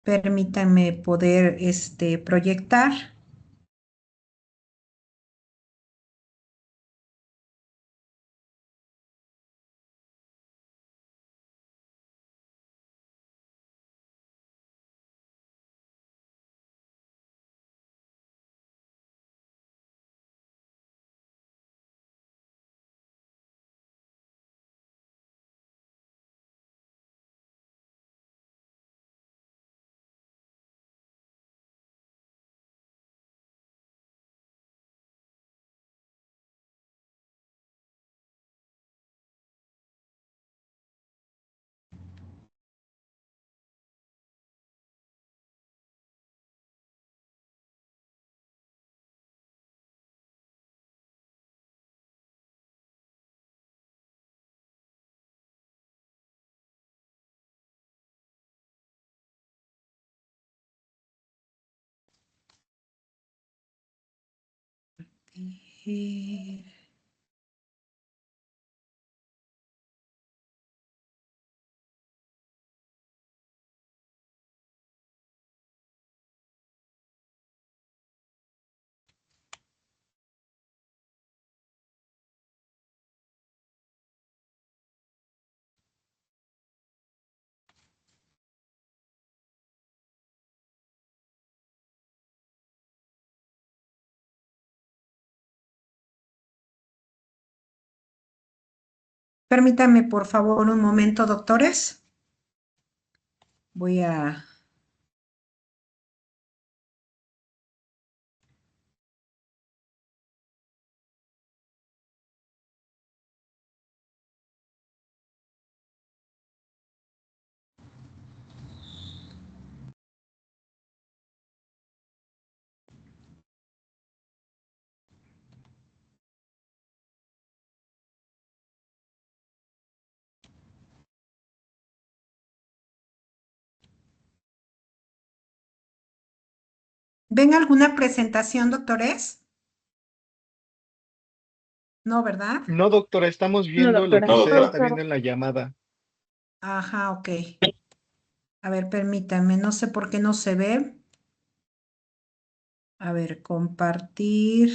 Permítanme poder proyectar. Eh, Permítanme, por favor, un momento, doctores. Voy a... ¿Ven alguna presentación, doctores? No, ¿verdad? No, doctora, estamos No, viendo lo doctora. que No, usted doctora. está viendo en la llamada. Ajá, ok. A ver, permítanme, no sé por qué no se ve. A ver, compartir.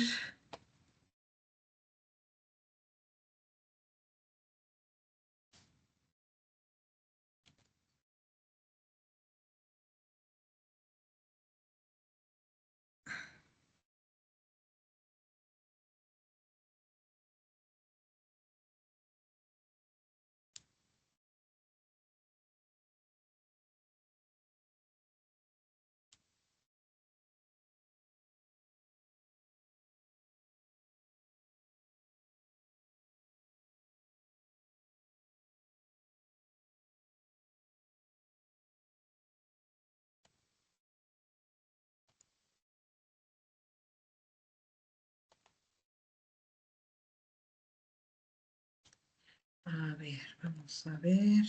A ver, vamos a ver.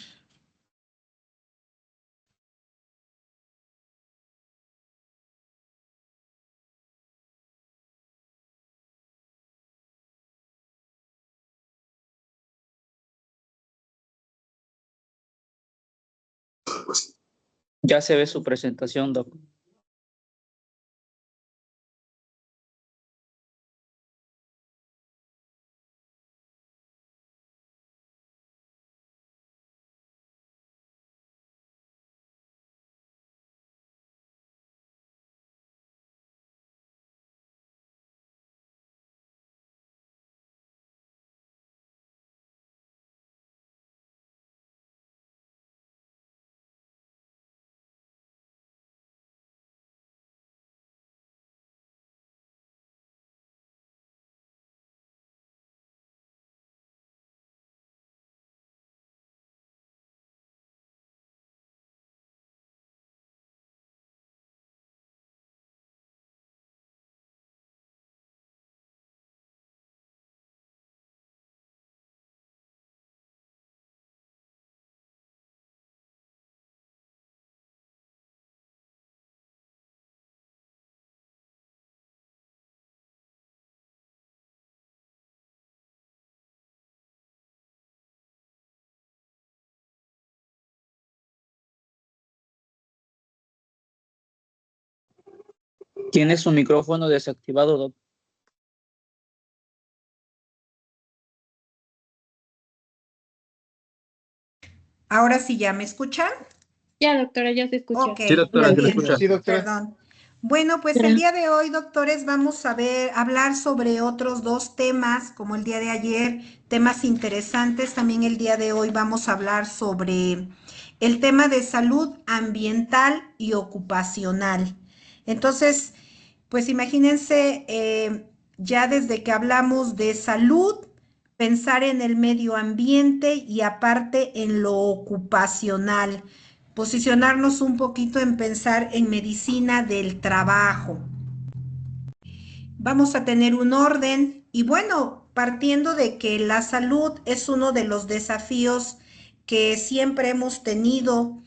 Ya se ve su presentación, doc. Tiene su micrófono desactivado, doc. Ahora sí, ¿ya me escuchan? Ya, doctora, ya se escucha. Ok, Sí, doctora, muy se le bien. escucha. Sí, doctora. Perdón. Bueno, pues el día de hoy, doctores, vamos a hablar sobre otros dos temas, como el día de ayer, temas interesantes. También el día de hoy vamos a hablar sobre el tema de salud ambiental y ocupacional. Entonces, pues imagínense, ya desde que hablamos de salud, pensar en el medio ambiente y aparte en lo ocupacional, posicionarnos un poquito en pensar en medicina del trabajo. Vamos a tener un orden y bueno, partiendo de que la salud es uno de los desafíos que siempre hemos tenido,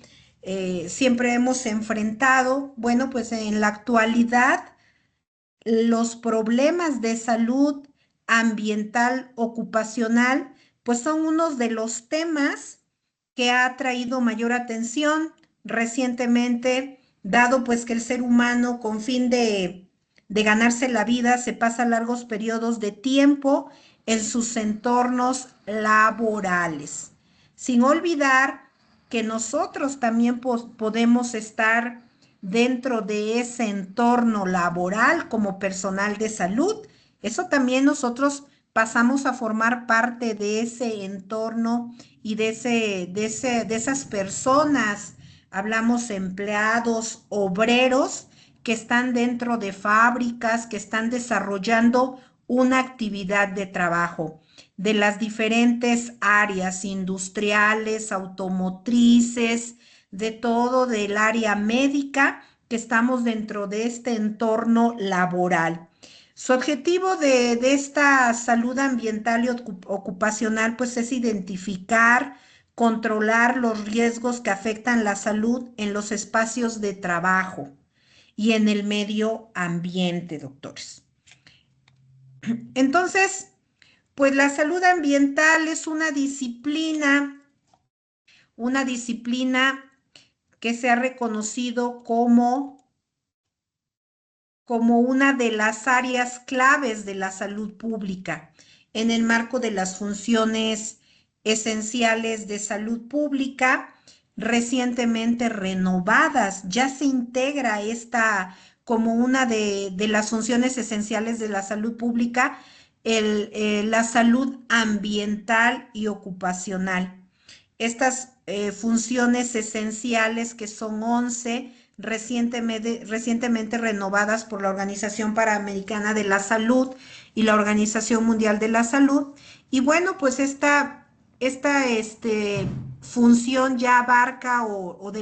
siempre hemos enfrentado, bueno, pues en la actualidad los problemas de salud ambiental ocupacional, pues son unos de los temas que ha traído mayor atención recientemente, dado pues que el ser humano con fin de ganarse la vida se pasa largos periodos de tiempo en sus entornos laborales, sin olvidar que nosotros también podemos estar dentro de ese entorno laboral como personal de salud. Eso también nosotros pasamos a formar parte de ese entorno y de esas personas. Hablamos empleados, obreros que están dentro de fábricas, que están desarrollando una actividad de trabajo de las diferentes áreas industriales, automotrices, de todo del área médica que estamos dentro de este entorno laboral. Su objetivo de esta salud ambiental y ocupacional pues es identificar, controlar los riesgos que afectan la salud en los espacios de trabajo y en el medio ambiente, doctores. Entonces, pues la salud ambiental es una disciplina que se ha reconocido como una de las áreas claves de la salud pública en el marco de las funciones esenciales de salud pública recientemente renovadas. Ya se integra esta como una de las funciones esenciales de la salud pública, la salud ambiental y ocupacional. Estas funciones esenciales, que son 11, recientemente renovadas por la Organización Panamericana de la Salud y la Organización Mundial de la Salud. Y bueno, pues esta función ya abarca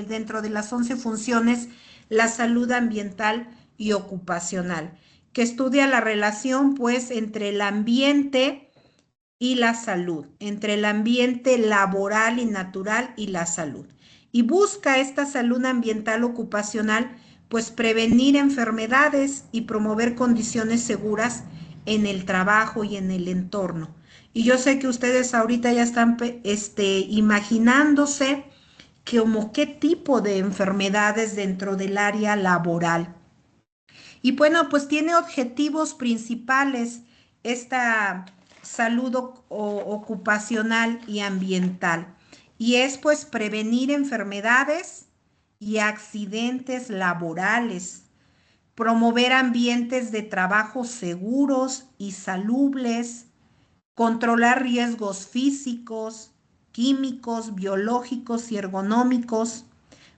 dentro de las 11 funciones la salud ambiental y ocupacional, que estudia la relación pues entre el ambiente y la salud, entre el ambiente laboral y natural y la salud. Y busca esta salud ambiental ocupacional, pues prevenir enfermedades y promover condiciones seguras en el trabajo y en el entorno. Y yo sé que ustedes ahorita ya están imaginándose como qué tipo de enfermedades dentro del área laboral. Y bueno, pues tiene objetivos principales esta salud ocupacional y ambiental. Y es pues prevenir enfermedades y accidentes laborales, promover ambientes de trabajo seguros y salubles, controlar riesgos físicos, químicos, biológicos y ergonómicos,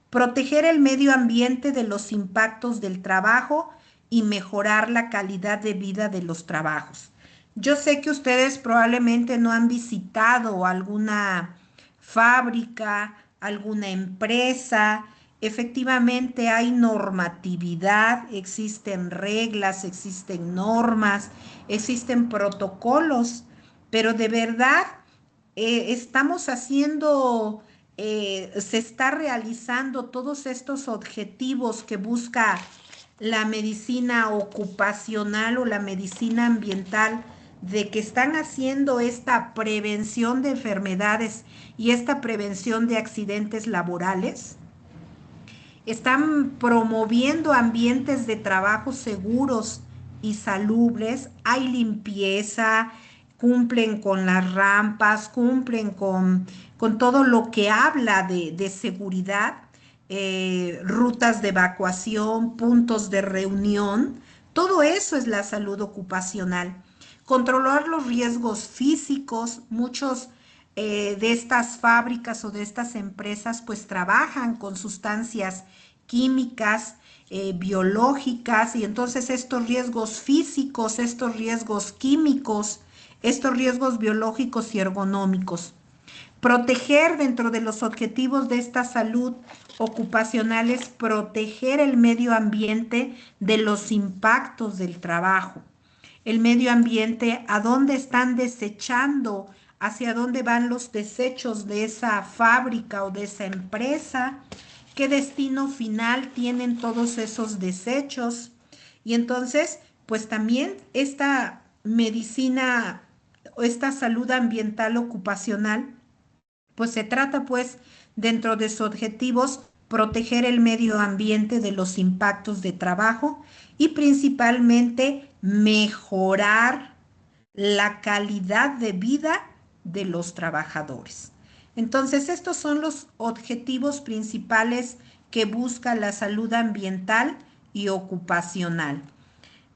proteger el medio ambiente de los impactos del trabajo y mejorar la calidad de vida de los trabajos. Yo sé que ustedes probablemente no han visitado alguna fábrica, alguna empresa. Efectivamente hay normatividad, existen reglas, existen normas, existen protocolos, pero de verdad estamos haciendo, se está realizando todos estos objetivos que busca la medicina ocupacional o la medicina ambiental, de que están haciendo esta prevención de enfermedades y esta prevención de accidentes laborales. están promoviendo ambientes de trabajo seguros y salubres, hay limpieza, cumplen con las rampas, cumplen con todo lo que habla de seguridad, rutas de evacuación, puntos de reunión, todo eso es la salud ocupacional. Controlar los riesgos físicos, muchos de estas fábricas o de estas empresas pues trabajan con sustancias químicas, biológicas, y entonces estos riesgos físicos, estos riesgos químicos, estos riesgos biológicos y ergonómicos. Proteger dentro de los objetivos de esta salud ocupacional es proteger el medio ambiente de los impactos del trabajo. El medio ambiente, a dónde están desechando, hacia dónde van los desechos de esa fábrica o de esa empresa, qué destino final tienen todos esos desechos. Y entonces, pues también esta medicina o esta salud ambiental ocupacional, pues se trata pues dentro de sus objetivos proteger el medio ambiente de los impactos de trabajo y principalmente mejorar la calidad de vida de los trabajadores. Entonces, estos son los objetivos principales que busca la salud ambiental y ocupacional.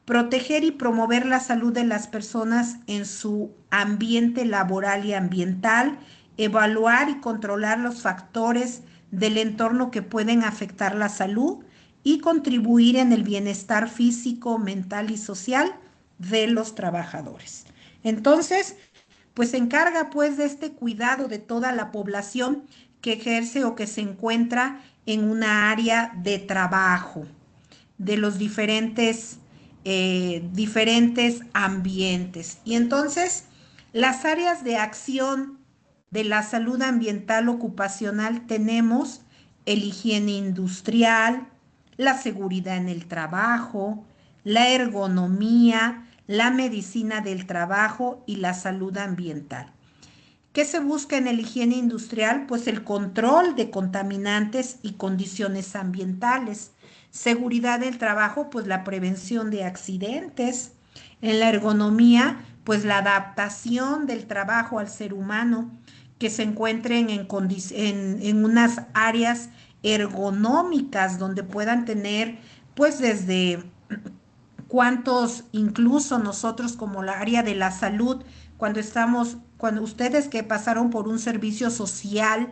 Proteger y promover la salud de las personas en su ambiente laboral y ambiental, evaluar y controlar los factores del entorno que pueden afectar la salud y contribuir en el bienestar físico, mental y social de los trabajadores. Entonces, pues se encarga pues de este cuidado de toda la población que ejerce o que se encuentra en una área de trabajo, de los diferentes ambientes. Y entonces, las áreas de acción de la salud ambiental ocupacional tenemos el higiene industrial, la seguridad en el trabajo, la ergonomía, la medicina del trabajo y la salud ambiental. ¿Qué se busca en el higiene industrial? Pues el control de contaminantes y condiciones ambientales. Seguridad del trabajo, pues la prevención de accidentes. En la ergonomía, pues la adaptación del trabajo al ser humano, que se encuentren en unas áreas ergonómicas donde puedan tener, pues desde cuántos, incluso nosotros como la área de la salud, cuando ustedes que pasaron por un servicio social,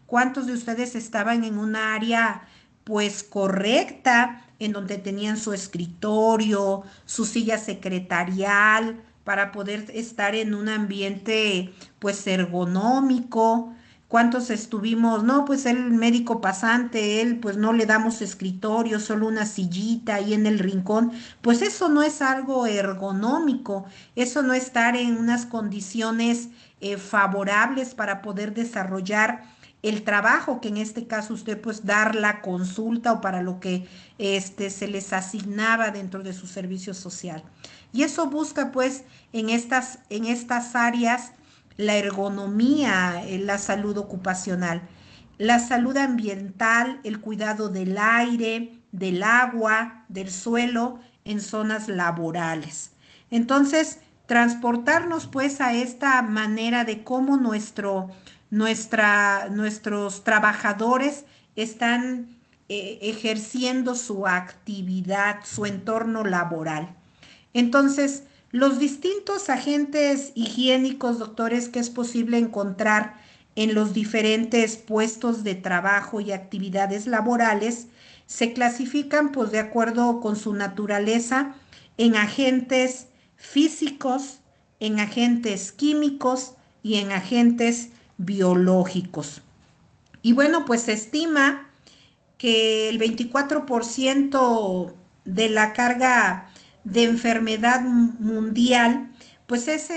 cuántos de ustedes estaban en una área pues correcta, en donde tenían su escritorio, su silla secretarial, para poder estar en un ambiente pues ergonómico. ¿Cuántos estuvimos? No, pues el médico pasante, él pues no le damos escritorio, solo una sillita ahí en el rincón. Pues eso no es algo ergonómico, eso no estar en unas condiciones favorables para poder desarrollar el trabajo, que en este caso usted pues dar la consulta o para lo que se les asignaba dentro de su servicio social. Y eso busca pues en estas áreas la ergonomía, la salud ocupacional, la salud ambiental, el cuidado del aire, del agua, del suelo en zonas laborales. Entonces, transportarnos pues a esta manera de cómo nuestros trabajadores están ejerciendo su actividad, su entorno laboral. Entonces, los distintos agentes higiénicos, doctores, que es posible encontrar en los diferentes puestos de trabajo y actividades laborales, se clasifican, pues, de acuerdo con su naturaleza, en agentes físicos, en agentes químicos y en agentes biológicos. Y bueno, pues se estima que el 24% de la carga de enfermedad mundial, pues es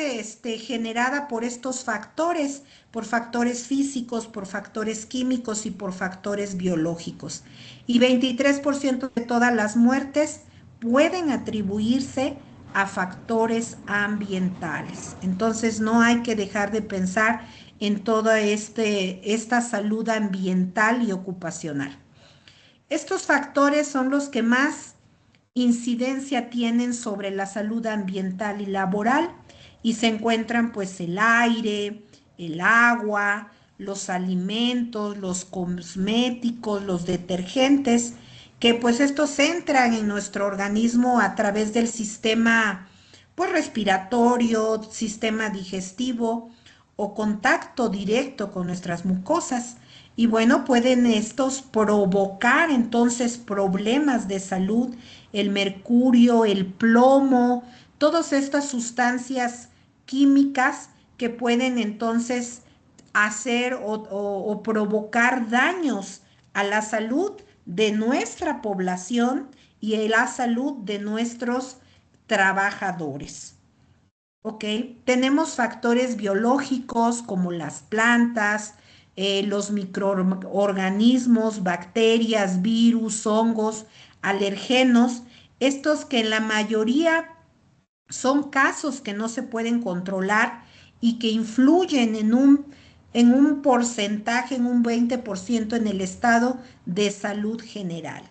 generada por estos factores, por factores físicos, por factores químicos y por factores biológicos. Y 23% de todas las muertes pueden atribuirse a factores ambientales. Entonces no hay que dejar de pensar en toda esta salud ambiental y ocupacional. Estos factores son los que más incidencia tienen sobre la salud ambiental y laboral y se encuentran pues el aire, el agua, los alimentos, los cosméticos, los detergentes, que pues estos entran en nuestro organismo a través del sistema pues respiratorio, sistema digestivo o contacto directo con nuestras mucosas. Y bueno, pueden estos provocar entonces problemas de salud, el mercurio, el plomo, todas estas sustancias químicas que pueden entonces hacer o provocar daños a la salud de nuestra población y a la salud de nuestros trabajadores. ¿Ok? Tenemos factores biológicos como las plantas, los microorganismos, bacterias, virus, hongos, alergenos, estos que en la mayoría son casos que no se pueden controlar y que influyen en un porcentaje, en un 20% en el estado de salud general.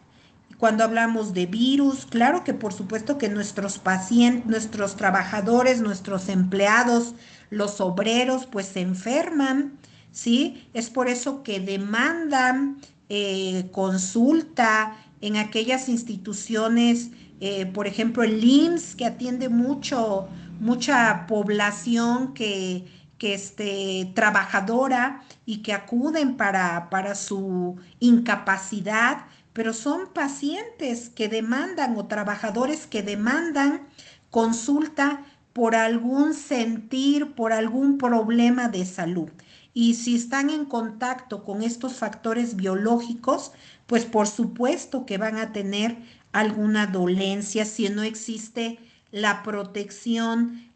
Cuando hablamos de virus, claro que por supuesto que nuestros pacientes, nuestros trabajadores, nuestros empleados, los obreros, pues se enferman, ¿sí? Es por eso que demandan consulta en aquellas instituciones, por ejemplo, el IMSS, que atiende mucha población trabajadora y que acuden para su incapacidad, pero son pacientes que demandan o trabajadores que demandan consulta por algún sentir, por algún problema de salud. Y si están en contacto con estos factores biológicos, pues por supuesto que van a tener alguna dolencia si no existe la protección,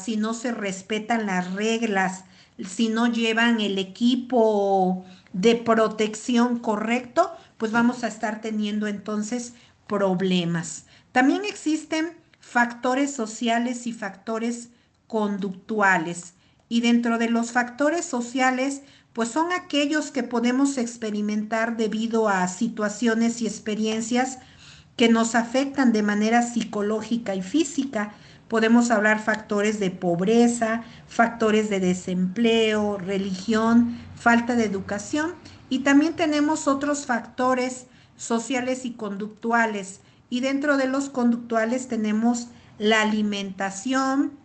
si no se respetan las reglas, si no llevan el equipo de protección correcto, pues vamos a estar teniendo entonces problemas. También existen factores sociales y factores conductuales. Y dentro de los factores sociales, pues son aquellos que podemos experimentar debido a situaciones y experiencias que nos afectan de manera psicológica y física. Podemos hablar factores de pobreza, factores de desempleo, religión, falta de educación y también tenemos otros factores sociales y conductuales. Y dentro de los conductuales tenemos la alimentación,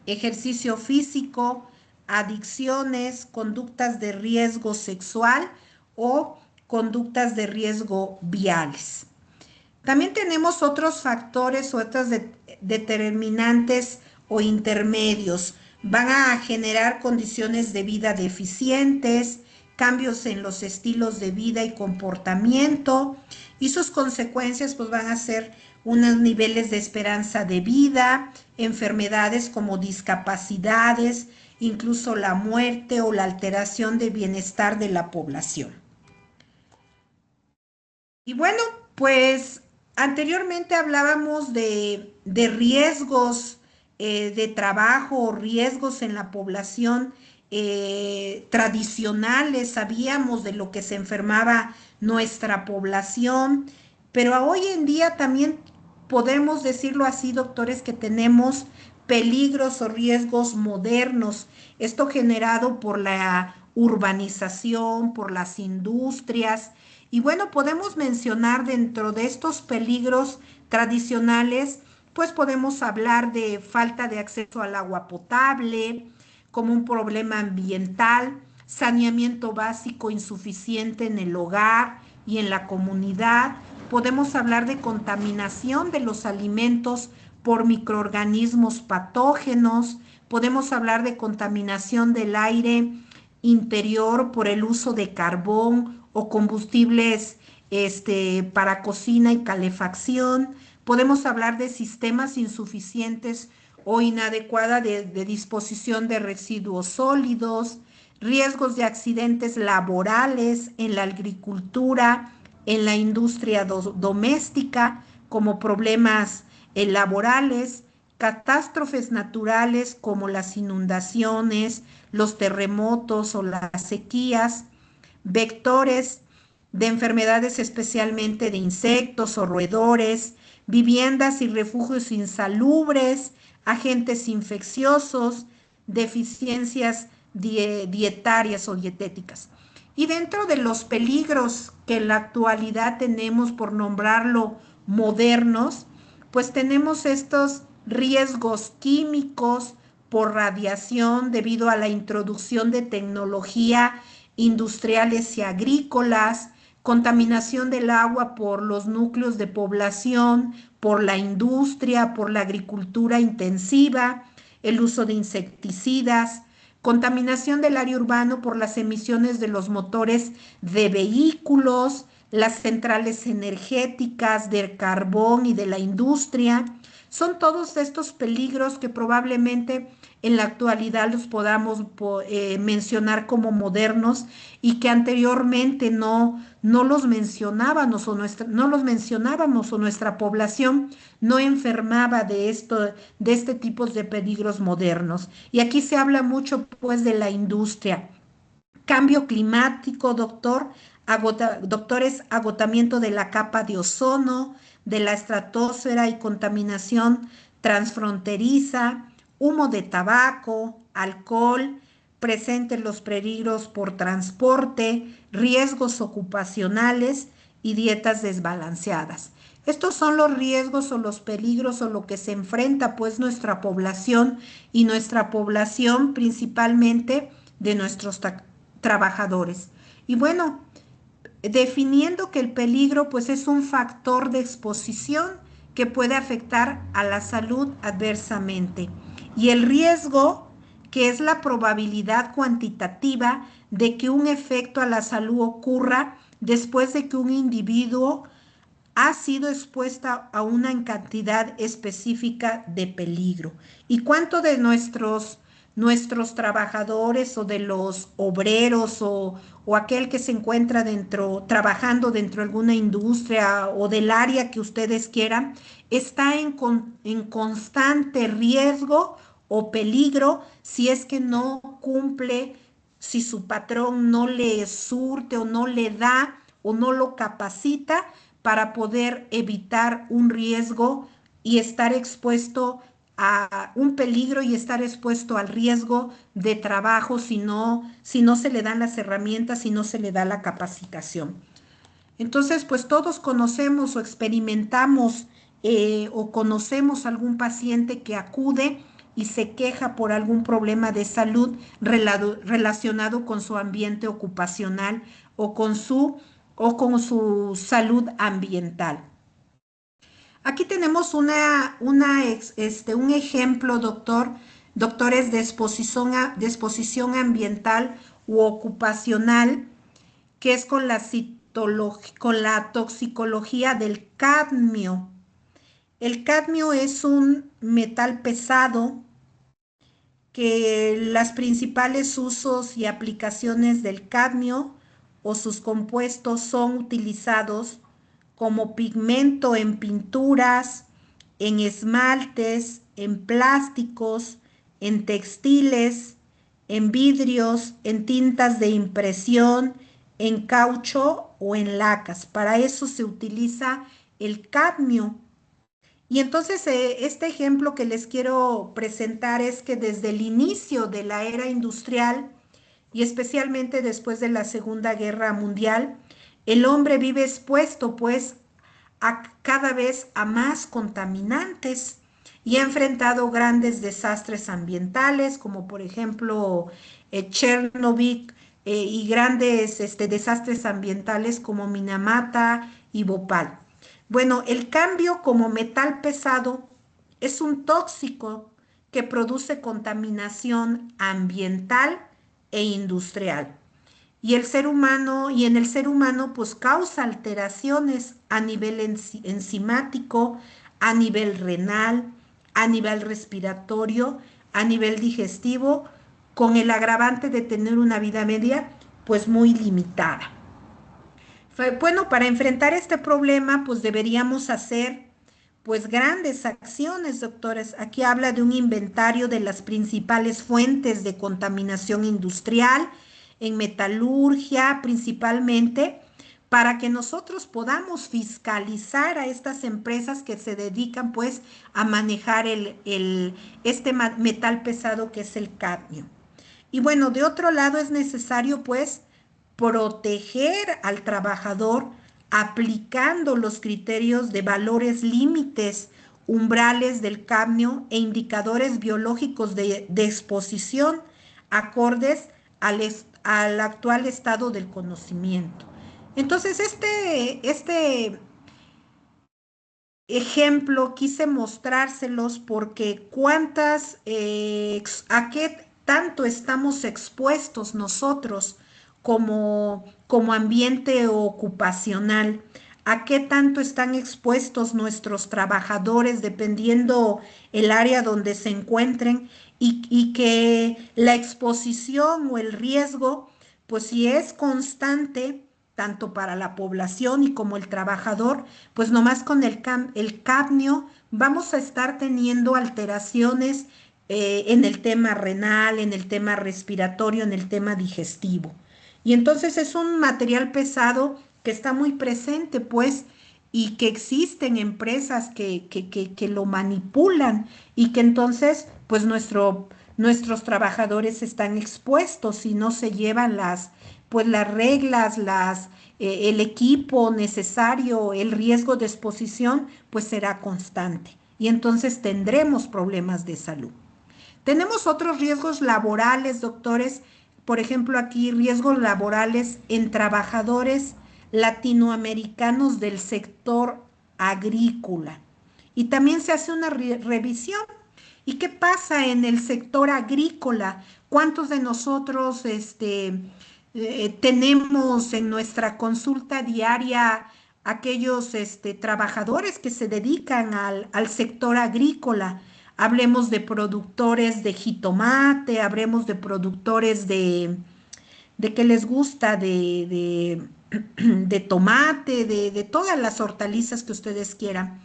ejercicio físico, adicciones, conductas de riesgo sexual o conductas de riesgo viales. También tenemos otros factores o otros determinantes o intermedios. Van a generar condiciones de vida deficientes, cambios en los estilos de vida y comportamiento, y sus consecuencias pues van a ser unos niveles de esperanza de vida, enfermedades como discapacidades, incluso la muerte o la alteración de bienestar de la población. Y bueno, pues anteriormente hablábamos de riesgos de trabajo, riesgos en la población tradicionales, sabíamos de lo que se enfermaba nuestra población, pero hoy en día también podemos decirlo así, doctores, que tenemos peligros o riesgos modernos, esto generado por la urbanización, por las industrias, y bueno, podemos mencionar dentro de estos peligros tradicionales, pues podemos hablar de falta de acceso al agua potable, como un problema ambiental, saneamiento básico insuficiente en el hogar y en la comunidad. Podemos hablar de contaminación de los alimentos por microorganismos patógenos. Podemos hablar de contaminación del aire interior por el uso de carbón o combustibles para cocina y calefacción. Podemos hablar de sistemas insuficientes o inadecuada de disposición de residuos sólidos, riesgos de accidentes laborales en la agricultura, en la industria doméstica, como problemas laborales, catástrofes naturales como las inundaciones, los terremotos o las sequías, vectores de enfermedades especialmente de insectos o roedores, viviendas y refugios insalubres, agentes infecciosos, deficiencias dietarias o dietéticas. Y dentro de los peligros que en la actualidad tenemos, por nombrarlo modernos, pues tenemos estos riesgos químicos por radiación debido a la introducción de tecnología industriales y agrícolas, contaminación del agua por los núcleos de población, por la industria, por la agricultura intensiva, el uso de insecticidas, contaminación del área urbano por las emisiones de los motores de vehículos, las centrales energéticas, del carbón y de la industria. Son todos estos peligros que probablemente en la actualidad los podamos mencionar como modernos y que anteriormente no los mencionábamos o nuestra población no enfermaba de este tipo de peligros modernos. Y aquí se habla mucho pues de la industria. Cambio climático, doctores, agotamiento de la capa de ozono, de la estratosfera y contaminación transfronteriza, humo de tabaco, alcohol, presentes los peligros por transporte, riesgos ocupacionales y dietas desbalanceadas. Estos son los riesgos o los peligros o lo que se enfrenta pues nuestra población y nuestra población principalmente de nuestros trabajadores. Y bueno, definiendo que el peligro pues es un factor de exposición que puede afectar a la salud adversamente. Y el riesgo, que es la probabilidad cuantitativa de que un efecto a la salud ocurra después de que un individuo ha sido expuesta a una cantidad específica de peligro. ¿Y cuánto de nuestros trabajadores o de los obreros o aquel que se encuentra trabajando dentro de alguna industria o del área que ustedes quieran, está en constante riesgo o peligro si es que no cumple, si su patrón no le surte o no le da o no lo capacita para poder evitar un riesgo y estar expuesto a un peligro y estar expuesto al riesgo de trabajo si no se le dan las herramientas, si no se le da la capacitación? Entonces, pues todos conocemos o experimentamos o conocemos algún paciente que acude y se queja por algún problema de salud relacionado con su ambiente ocupacional o con su salud ambiental. Aquí tenemos un ejemplo, doctores de exposición ambiental u ocupacional, que es con la toxicología del cadmio. El cadmio es un metal pesado que las principales usos y aplicaciones del cadmio o sus compuestos son utilizados como pigmento en pinturas, en esmaltes, en plásticos, en textiles, en vidrios, en tintas de impresión, en caucho o en lacas. Para eso se utiliza el cadmio. Y entonces este ejemplo que les quiero presentar es que desde el inicio de la era industrial y especialmente después de la Segunda Guerra Mundial, el hombre vive expuesto pues cada vez a más contaminantes y ha enfrentado grandes desastres ambientales como por ejemplo Chernobyl y grandes desastres ambientales como Minamata y Bhopal. Bueno, el cambio como metal pesado es un tóxico que produce contaminación ambiental e industrial. Y en el ser humano, pues causa alteraciones a nivel enzimático, a nivel renal, a nivel respiratorio, a nivel digestivo, con el agravante de tener una vida media, pues muy limitada. Bueno, para enfrentar este problema, pues deberíamos hacer pues grandes acciones, doctores. Aquí habla de un inventario de las principales fuentes de contaminación industrial en metalurgia principalmente, para que nosotros podamos fiscalizar a estas empresas que se dedican pues a manejar este metal pesado que es el cadmio. Y bueno, de otro lado es necesario pues proteger al trabajador aplicando los criterios de valores límites, umbrales del cadmio e indicadores biológicos de exposición acordes al actual estado del conocimiento. Entonces, este ejemplo quise mostrárselos porque a qué tanto estamos expuestos nosotros como ambiente ocupacional, a qué tanto están expuestos nuestros trabajadores dependiendo el área donde se encuentren y que la exposición o el riesgo, pues si es constante, tanto para la población y como el trabajador, pues nomás con el cadmio vamos a estar teniendo alteraciones en el tema renal, en el tema respiratorio, en el tema digestivo. Y entonces es un material pesado que está muy presente, pues, y que existen empresas que lo manipulan y que entonces, pues, nuestros trabajadores están expuestos y no se llevan pues, las reglas, el equipo necesario, el riesgo de exposición, pues será constante. Y entonces tendremos problemas de salud. Tenemos otros riesgos laborales, doctores, por ejemplo, aquí riesgos laborales en trabajadores latinoamericanos del sector agrícola. Y también se hace una revisión. ¿Y qué pasa en el sector agrícola? ¿Cuántos de nosotros tenemos en nuestra consulta diaria aquellos trabajadores que se dedican al sector agrícola? Hablemos de productores de jitomate, hablemos de productores de qué les gusta, de tomate, de todas las hortalizas que ustedes quieran.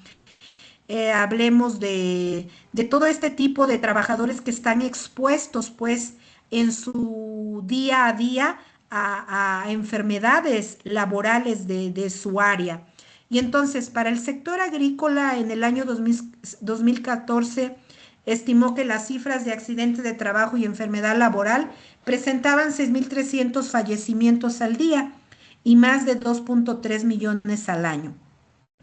Hablemos de todo este tipo de trabajadores que están expuestos, pues, en su día a día a enfermedades laborales de su área. Y entonces, para el sector agrícola, en el año 2014, estimó que las cifras de accidentes de trabajo y enfermedad laboral presentaban 6.300 fallecimientos al día y más de 2.3 millones al año.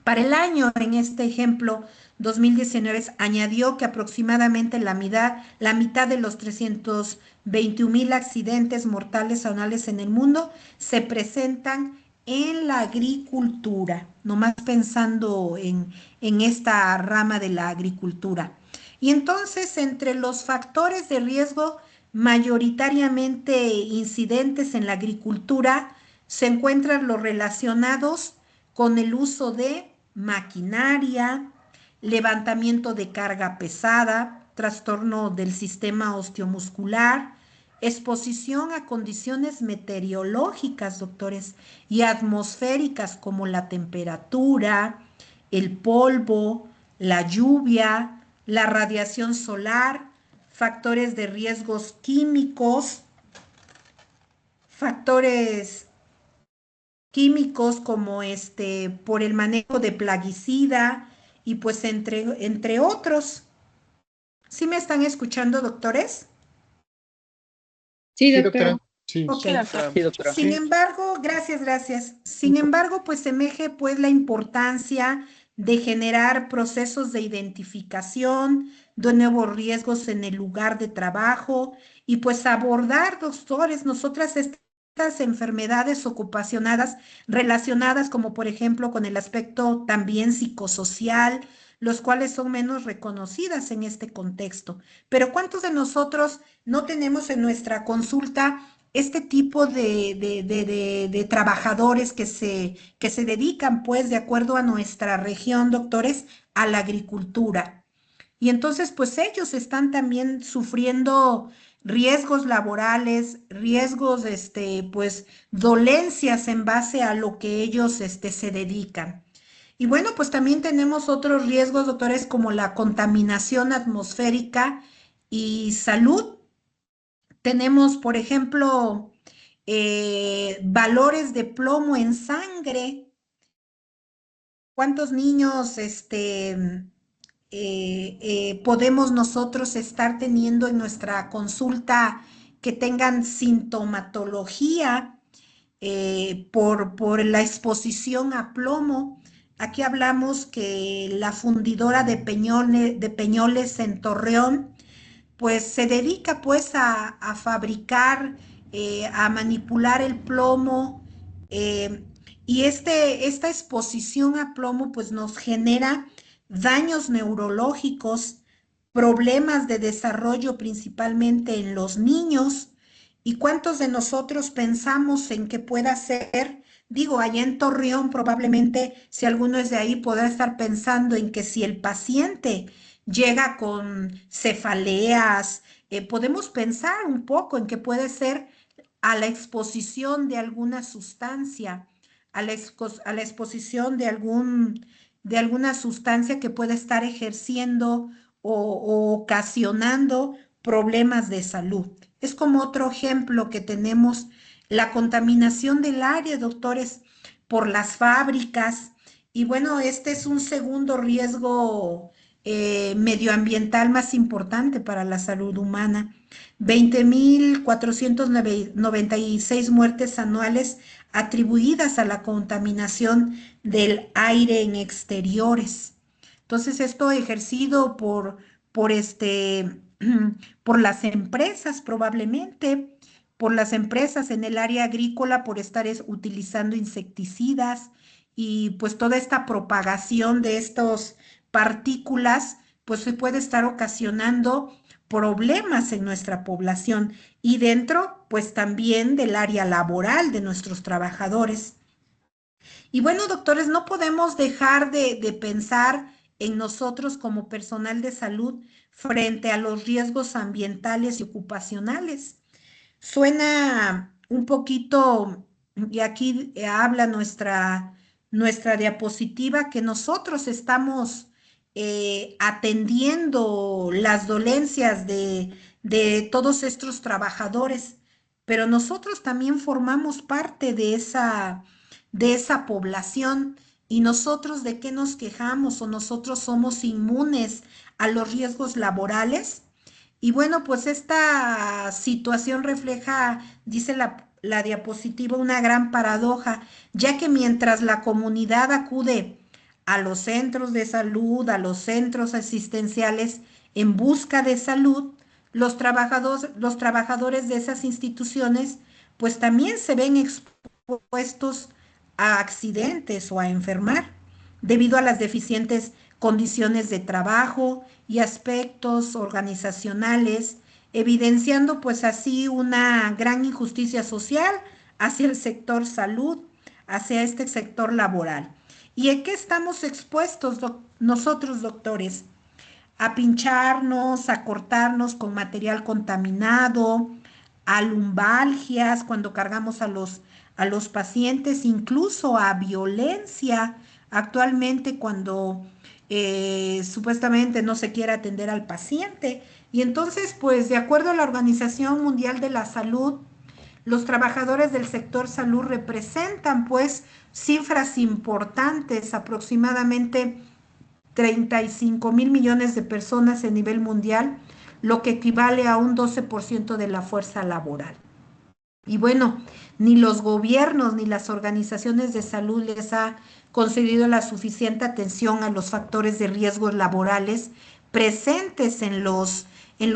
Para el año, en este ejemplo, 2019, añadió que aproximadamente la mitad de los 321.000 accidentes mortales anuales en el mundo se presentan en la agricultura, nomás pensando en esta rama de la agricultura. Y entonces, entre los factores de riesgo mayoritariamente incidentes en la agricultura, se encuentran los relacionados con el uso de maquinaria, levantamiento de carga pesada, trastorno del sistema osteomuscular, exposición a condiciones meteorológicas, doctores, y atmosféricas como la temperatura, el polvo, la lluvia, la radiación solar, factores de riesgos químicos, factores químicos como por el manejo de plaguicida y pues entre otros. ¿Sí me están escuchando, doctores? Sí, Sí, doctora. doctora. Sí. Ok. Sí, doctora. Sin embargo, gracias. Sin embargo, pues emerge pues la importancia de generar procesos de identificación de nuevos riesgos en el lugar de trabajo y pues abordar, doctores, nosotras estas enfermedades ocupacionales relacionadas como por ejemplo con el aspecto también psicosocial, los cuales son menos reconocidas en este contexto. Pero ¿cuántos de nosotros no tenemos en nuestra consulta este tipo de trabajadores que se dedican, pues, de acuerdo a nuestra región, doctores, a la agricultura? Y entonces, pues ellos están también sufriendo riesgos laborales, riesgos, pues, dolencias en base a lo que ellos, se dedican. Y bueno, pues también tenemos otros riesgos, doctores, como la contaminación atmosférica y salud. Tenemos, por ejemplo, valores de plomo en sangre. ¿Cuántos niños podemos nosotros estar teniendo en nuestra consulta que tengan sintomatología por la exposición a plomo? Aquí hablamos que la fundidora de Peñoles en Torreón, pues se dedica pues a fabricar, a manipular el plomo, eh, y esta exposición a plomo pues nos genera daños neurológicos, problemas de desarrollo principalmente en los niños. ¿Y cuántos de nosotros pensamos en que pueda ser? Digo, allá en Torreón probablemente, si alguno es de ahí, podrá estar pensando en que si el paciente llega con cefaleas, podemos pensar un poco en que puede ser a la exposición de alguna sustancia, a la exposición de alguna sustancia que puede estar ejerciendo o ocasionando problemas de salud. Es como otro ejemplo que tenemos la contaminación del aire, doctores, por las fábricas. Y bueno, este es un segundo riesgo medioambiental más importante para la salud humana. 20.496 muertes anuales atribuidas a la contaminación del aire en exteriores. Entonces, esto ejercido por, por las empresas probablemente, por las empresas en el área agrícola por estar utilizando insecticidas, y pues toda esta propagación de estas partículas pues se puede estar ocasionando problemas en nuestra población y dentro pues también del área laboral de nuestros trabajadores. Y bueno, doctores, no podemos dejar de pensar en nosotros como personal de salud frente a los riesgos ambientales y ocupacionales. Suena un poquito, y aquí habla nuestra diapositiva, que nosotros estamos atendiendo las dolencias de todos estos trabajadores, pero nosotros también formamos parte de esa población. ¿Y nosotros de qué nos quejamos o nosotros somos inmunes a los riesgos laborales? Y bueno, pues esta situación refleja, dice la diapositiva, una gran paradoja, ya que mientras la comunidad acude a los centros de salud, a los centros asistenciales en busca de salud, los trabajadores de esas instituciones pues también se ven expuestos a accidentes o a enfermar debido a las deficientes condiciones de trabajo y aspectos organizacionales, evidenciando pues así una gran injusticia social hacia el sector salud, hacia este sector laboral. ¿Y en qué estamos expuestos nosotros, doctores? A pincharnos, a cortarnos con material contaminado, a lumbalgias cuando cargamos a los pacientes, incluso a violencia actualmente cuando supuestamente no se quiere atender al paciente. Y entonces, pues de acuerdo a la Organización Mundial de la Salud, los trabajadores del sector salud representan pues cifras importantes, aproximadamente 35.000 millones de personas a nivel mundial, lo que equivale a un 12% de la fuerza laboral. Y bueno, ni los gobiernos ni las organizaciones de salud les ha concedido la suficiente atención a los factores de riesgos laborales presentes en los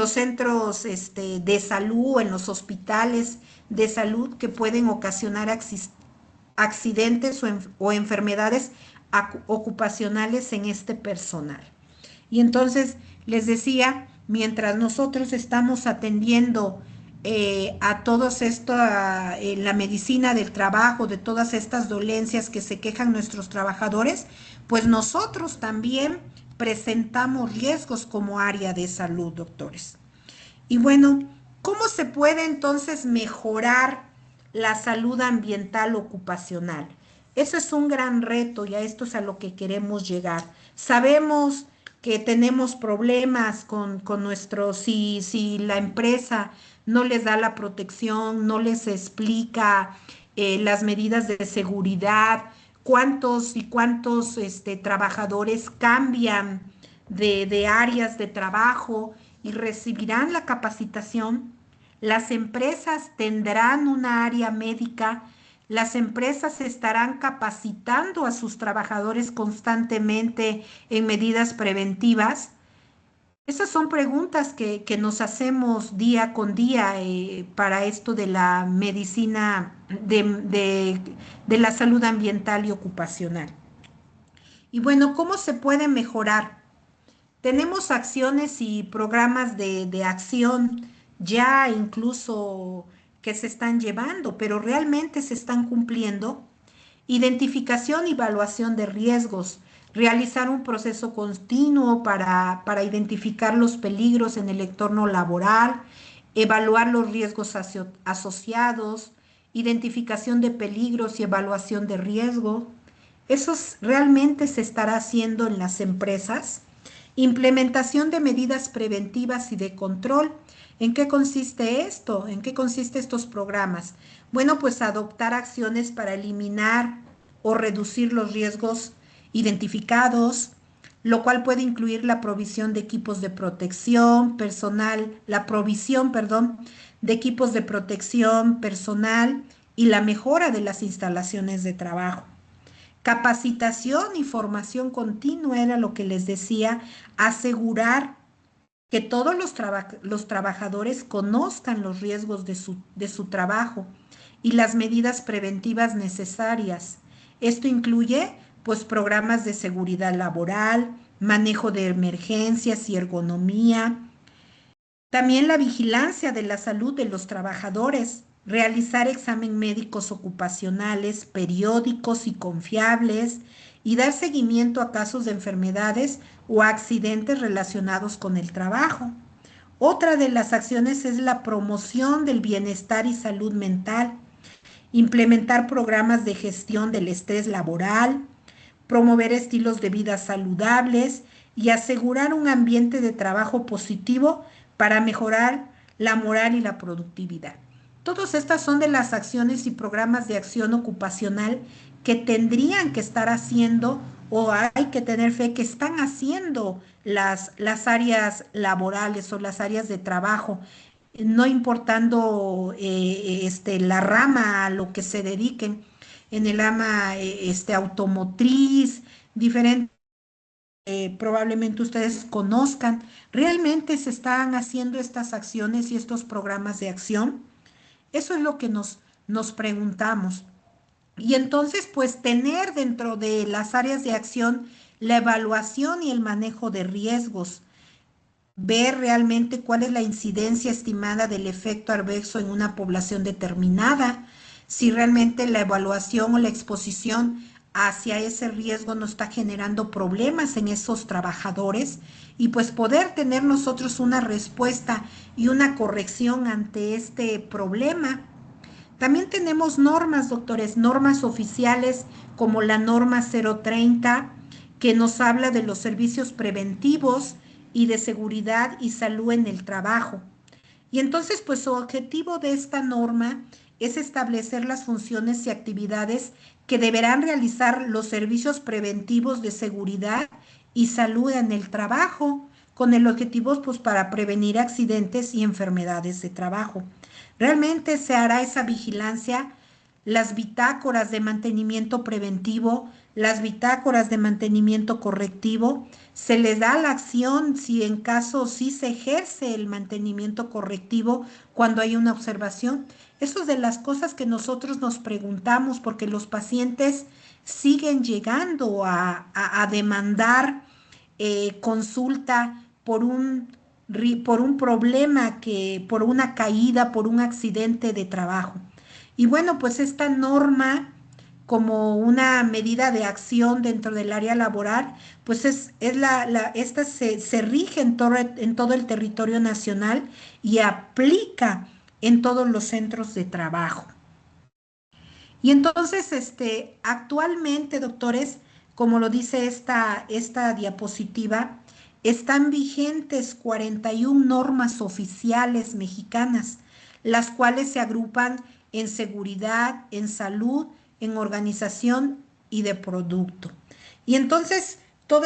centros de salud, en los hospitales de salud que pueden ocasionar accidentes o enfermedades ocupacionales en este personal. Y entonces les decía, mientras nosotros estamos atendiendo a todos esto, la medicina del trabajo, de todas estas dolencias que se quejan nuestros trabajadores, pues nosotros también presentamos riesgos como área de salud, doctores. Y bueno, ¿cómo se puede entonces mejorar la salud ambiental ocupacional? Eso es un gran reto y a esto es a lo que queremos llegar. Sabemos que tenemos problemas con nuestro, si la empresa no les da la protección, no les explica las medidas de seguridad, cuántos y cuántos trabajadores cambian de áreas de trabajo y recibirán la capacitación. Las empresas tendrán una área médica, las empresas estarán capacitando a sus trabajadores constantemente en medidas preventivas. Esas son preguntas que nos hacemos día con día para esto de la medicina, de la salud ambiental y ocupacional. Y bueno, ¿cómo se puede mejorar? Tenemos acciones y programas de acción ya incluso que se están llevando, pero realmente se están cumpliendo. Identificación y evaluación de riesgos. Realizar un proceso continuo para identificar los peligros en el entorno laboral, evaluar los riesgos asociados, identificación de peligros y evaluación de riesgo. Realmente se estará haciendo en las empresas. Implementación de medidas preventivas y de control. ¿En qué consiste esto? ¿En qué consisten estos programas? Bueno, pues adoptar acciones para eliminar o reducir los riesgos identificados, lo cual puede incluir la provisión de equipos de protección personal, la provisión, perdón, de equipos de protección personal y la mejora de las instalaciones de trabajo. Capacitación y formación continua era lo que les decía, asegurar que todos los trabajadores conozcan los riesgos de su trabajo y las medidas preventivas necesarias. Esto incluye, pues, programas de seguridad laboral, manejo de emergencias y ergonomía, también la vigilancia de la salud de los trabajadores, realizar exámenes médicos ocupacionales periódicos y confiables y dar seguimiento a casos de enfermedades o accidentes relacionados con el trabajo. Otra de las acciones es la promoción del bienestar y salud mental, implementar programas de gestión del estrés laboral, promover estilos de vida saludables y asegurar un ambiente de trabajo positivo para mejorar la moral y la productividad. Todas estas son de las acciones y programas de acción ocupacional que tendrían que estar haciendo o hay que tener fe que están haciendo las áreas laborales o las áreas de trabajo, no importando la rama a lo que se dediquen, en el rama automotriz, diferente, probablemente ustedes conozcan, ¿realmente se están haciendo estas acciones y estos programas de acción? Eso es lo que nos preguntamos. Y entonces, pues tener dentro de las áreas de acción la evaluación y el manejo de riesgos, ver realmente cuál es la incidencia estimada del efecto adverso en una población determinada, si realmente la evaluación o la exposición hacia ese riesgo no está generando problemas en esos trabajadores y pues poder tener nosotros una respuesta y una corrección ante este problema. También tenemos normas, doctores, normas oficiales como la norma 030, que nos habla de los servicios preventivos y de seguridad y salud en el trabajo. Y entonces, pues su objetivo de esta norma es establecer las funciones y actividades que deberán realizar los servicios preventivos de seguridad y salud en el trabajo, con el objetivo, pues, para prevenir accidentes y enfermedades de trabajo. Realmente se hará esa vigilancia, las bitácoras de mantenimiento preventivo, las bitácoras de mantenimiento correctivo, se les da la acción si en caso sí se ejerce el mantenimiento correctivo cuando hay una observación. Eso es de las cosas que nosotros nos preguntamos porque los pacientes siguen llegando a demandar consulta por un problema, por una caída, por un accidente de trabajo. Y bueno, pues esta norma como una medida de acción dentro del área laboral, pues esta se rige en todo el territorio nacional y aplica en todos los centros de trabajo. Y entonces, actualmente, doctores, como lo dice esta diapositiva, están vigentes 41 normas oficiales mexicanas, las cuales se agrupan en seguridad, en salud, en organización y de producto. Y entonces,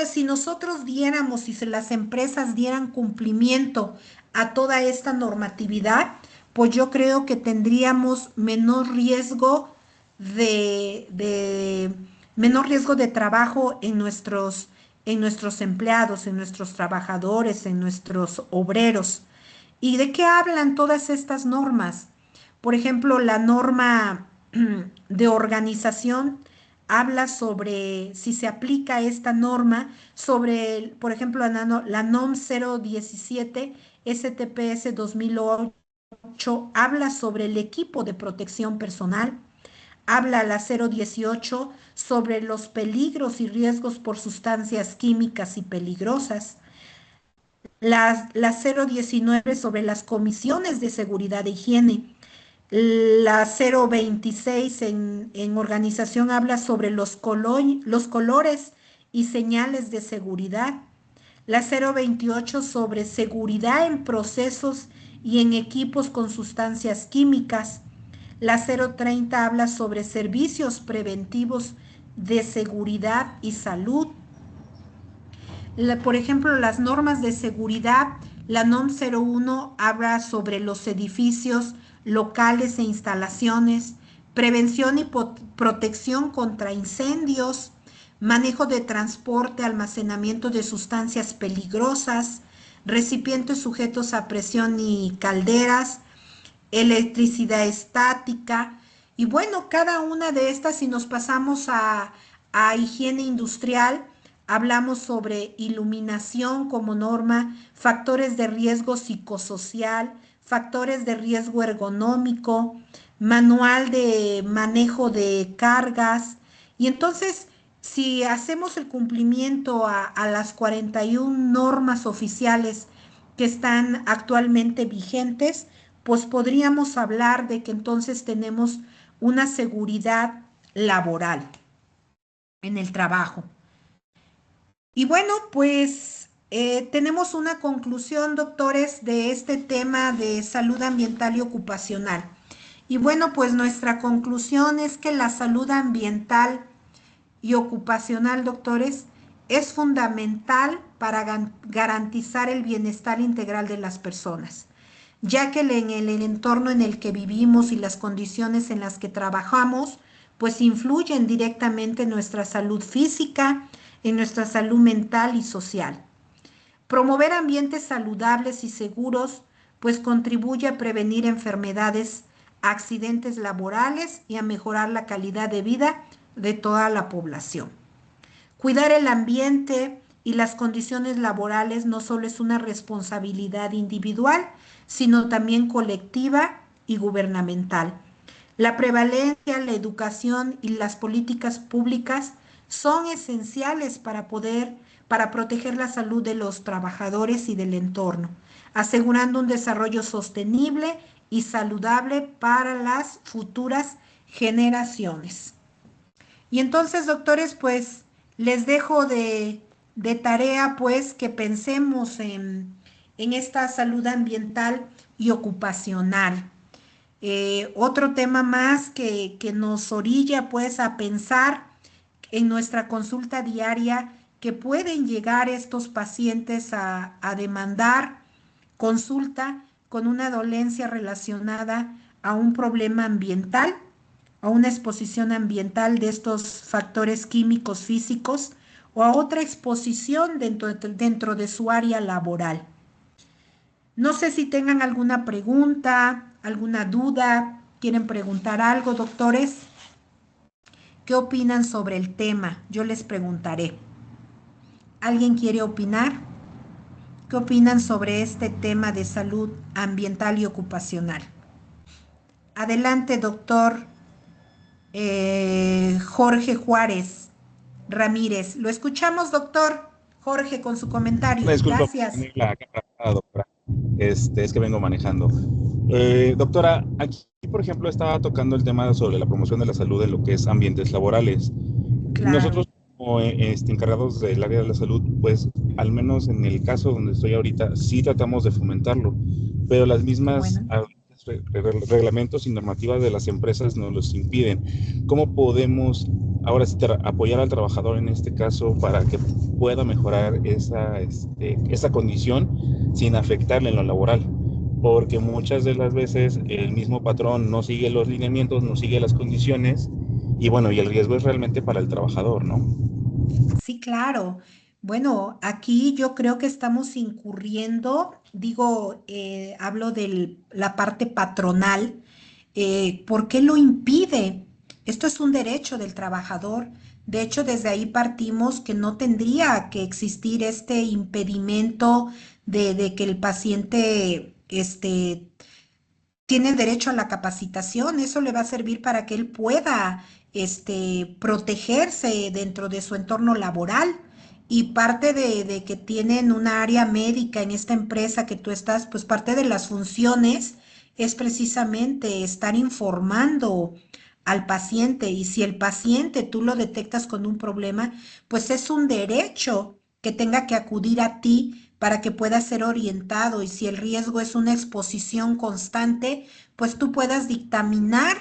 si nosotros diéramos, si las empresas dieran cumplimiento a toda esta normatividad, pues yo creo que tendríamos menor riesgo de trabajo en nuestros empleados, en nuestros trabajadores, en nuestros obreros. ¿Y de qué hablan todas estas normas? Por ejemplo, la norma de organización habla sobre, si se aplica esta norma, sobre, por ejemplo, la NOM 017 STPS 2008 habla sobre el equipo de protección personal, habla la 018 sobre los peligros y riesgos por sustancias químicas y peligrosas, la 019 sobre las comisiones de seguridad e higiene, la 026 en organización habla sobre los colores y señales de seguridad, la 028 sobre seguridad en procesos y en equipos con sustancias químicas, la 030 habla sobre servicios preventivos de seguridad y salud. Por ejemplo, las normas de seguridad, la NOM 01 habla sobre los edificios, locales e instalaciones, prevención y protección contra incendios, manejo de transporte, almacenamiento de sustancias peligrosas, recipientes sujetos a presión y calderas, electricidad estática. Y bueno, cada una de estas, si nos pasamos a higiene industrial, hablamos sobre iluminación como norma, factores de riesgo psicosocial, factores de riesgo ergonómico, manual de manejo de cargas. Y entonces, si hacemos el cumplimiento a las 41 normas oficiales que están actualmente vigentes, pues podríamos hablar de que entonces tenemos una seguridad laboral en el trabajo. Y bueno, pues tenemos una conclusión, doctores, de este tema de salud ambiental y ocupacional. Y bueno, pues nuestra conclusión es que la salud ambiental y ocupacional, doctores, es fundamental para garantizar el bienestar integral de las personas, ya que en el entorno en el que vivimos y las condiciones en las que trabajamos, pues influyen directamente en nuestra salud física, en nuestra salud mental y social. Promover ambientes saludables y seguros, pues contribuye a prevenir enfermedades, accidentes laborales y a mejorar la calidad de vida de toda la población. Cuidar el ambiente y las condiciones laborales no solo es una responsabilidad individual, sino también colectiva y gubernamental. La prevalencia, la educación y las políticas públicas son esenciales para proteger la salud de los trabajadores y del entorno, asegurando un desarrollo sostenible y saludable para las futuras generaciones. Y entonces, doctores, pues les dejo de tarea, pues, que pensemos en esta salud ambiental y ocupacional. Otro tema más que nos orilla, pues, a pensar en nuestra consulta diaria, que pueden llegar estos pacientes a demandar consulta con una dolencia relacionada a un problema ambiental, a una exposición ambiental de estos factores químicos físicos o a otra exposición dentro de su área laboral. No sé si tengan alguna pregunta, alguna duda, quieren preguntar algo, doctores. ¿Qué opinan sobre el tema? Yo les preguntaré. ¿Alguien quiere opinar? ¿Qué opinan sobre este tema de salud ambiental y ocupacional? Adelante, doctor Jorge Juárez Ramírez. Lo escuchamos, doctor Jorge, con su comentario. Disculpa, gracias. La cámara, doctora. Es que vengo manejando. Doctora, aquí, por ejemplo, estaba tocando el tema sobre la promoción de la salud en lo que es ambientes laborales. Claro. Nosotros, como encargados del área de la salud, pues al menos en el caso donde estoy ahorita, sí tratamos de fomentarlo, pero las mismas reglamentos y normativas de las empresas nos los impiden. ¿Cómo podemos ahora sí apoyar al trabajador en este caso para que pueda mejorar esa condición sin afectarle en lo laboral? Porque muchas de las veces el mismo patrón no sigue los lineamientos, no sigue las condiciones, y bueno, y el riesgo es realmente para el trabajador, ¿no? Sí, claro. Bueno, aquí yo creo que estamos incurriendo, digo, hablo de la parte patronal. ¿Por qué lo impide? Esto es un derecho del trabajador. De hecho, desde ahí partimos que no tendría que existir este impedimento de que el paciente, tiene derecho a la capacitación. Eso le va a servir para que él pueda, protegerse dentro de su entorno laboral. Y parte de que tienen una área médica en esta empresa que tú estás, pues parte de las funciones es precisamente estar informando al paciente. Y si el paciente tú lo detectas con un problema, pues es un derecho que tenga que acudir a ti para que pueda ser orientado, y si el riesgo es una exposición constante, pues tú puedas dictaminar,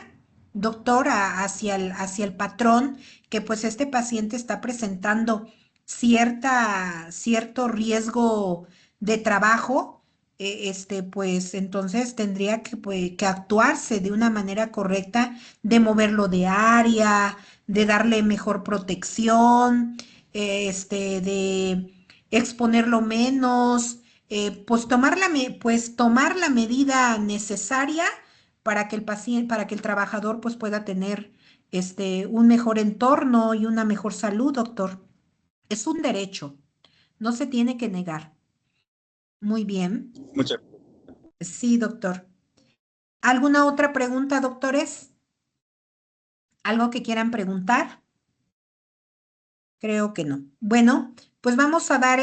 doctora, hacia el patrón, que pues este paciente está presentando cierto riesgo de trabajo. Pues entonces tendría que actuarse de una manera correcta, de moverlo de área, de darle mejor protección, de exponerlo menos, pues tomar la medida necesaria para que el paciente, para que el trabajador pues pueda tener un mejor entorno y una mejor salud, doctor. Es un derecho, no se tiene que negar. Muy bien. Muchas Sí, doctor. ¿Alguna otra pregunta, doctores? ¿Algo que quieran preguntar? Creo que no. Bueno, pues vamos a dar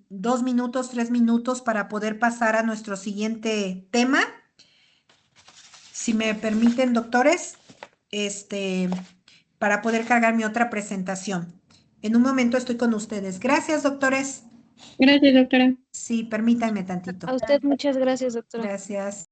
2 minutos, 3 minutos para poder pasar a nuestro siguiente tema. Si me permiten, doctores, para poder cargar mi otra presentación. En un momento estoy con ustedes. Gracias, doctores. Gracias, doctora. Sí, permítanme tantito. A usted muchas gracias, doctora. Gracias.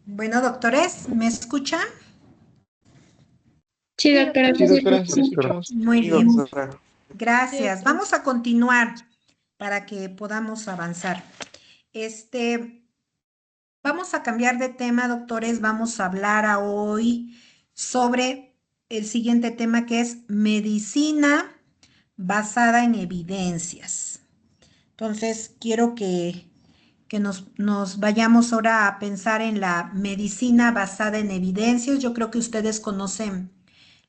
Bueno, doctores, ¿me escuchan? Sí, doctora. Sí, Sí, doctora, sí sí. la escuchamos. Muy Sí, bien. doctora. Gracias. Sí, Vamos a continuar para que podamos avanzar. Este, Vamos a cambiar de tema, doctores. Vamos a hablar hoy sobre el siguiente tema, que es medicina basada en evidencias. Entonces, quiero que nos vayamos ahora a pensar en la medicina basada en evidencias. Yo creo que ustedes conocen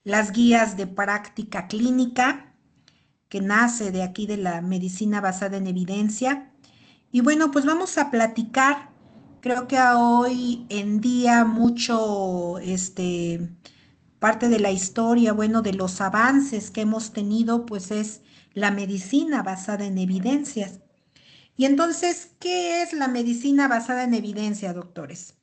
las guías de práctica clínica, que nace de aquí de la medicina basada en evidencia. Y bueno, pues vamos a platicar. Creo que hoy en día mucho, parte de la historia, bueno, de los avances que hemos tenido, pues es la medicina basada en evidencias. Y entonces, ¿qué es la medicina basada en evidencia, doctores?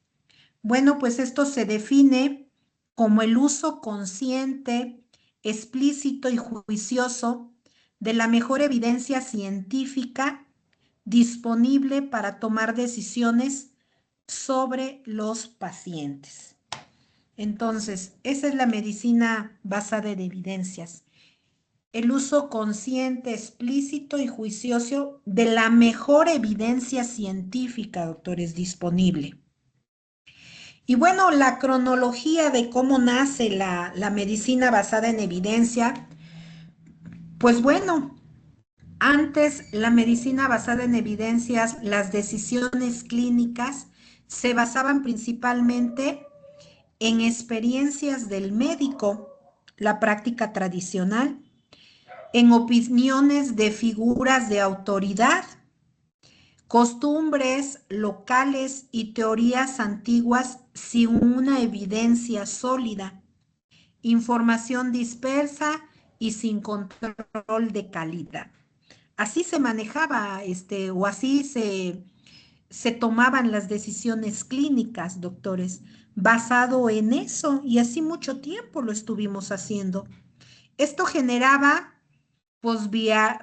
Bueno, pues esto se define como el uso consciente, explícito y juicioso de la mejor evidencia científica disponible para tomar decisiones sobre los pacientes. Entonces, esa es la medicina basada en evidencias. El uso consciente, explícito y juicioso de la mejor evidencia científica, doctores, disponible. Y bueno, la cronología de cómo nace la medicina basada en evidencia, pues bueno, antes la medicina basada en evidencias, las decisiones clínicas se basaban principalmente en experiencias del médico, la práctica tradicional, en opiniones de figuras de autoridad, costumbres locales y teorías antiguas sin una evidencia sólida, información dispersa y sin control de calidad. Así se manejaba, o así se tomaban las decisiones clínicas, doctores, basado en eso, y así mucho tiempo lo estuvimos haciendo. Esto generaba pues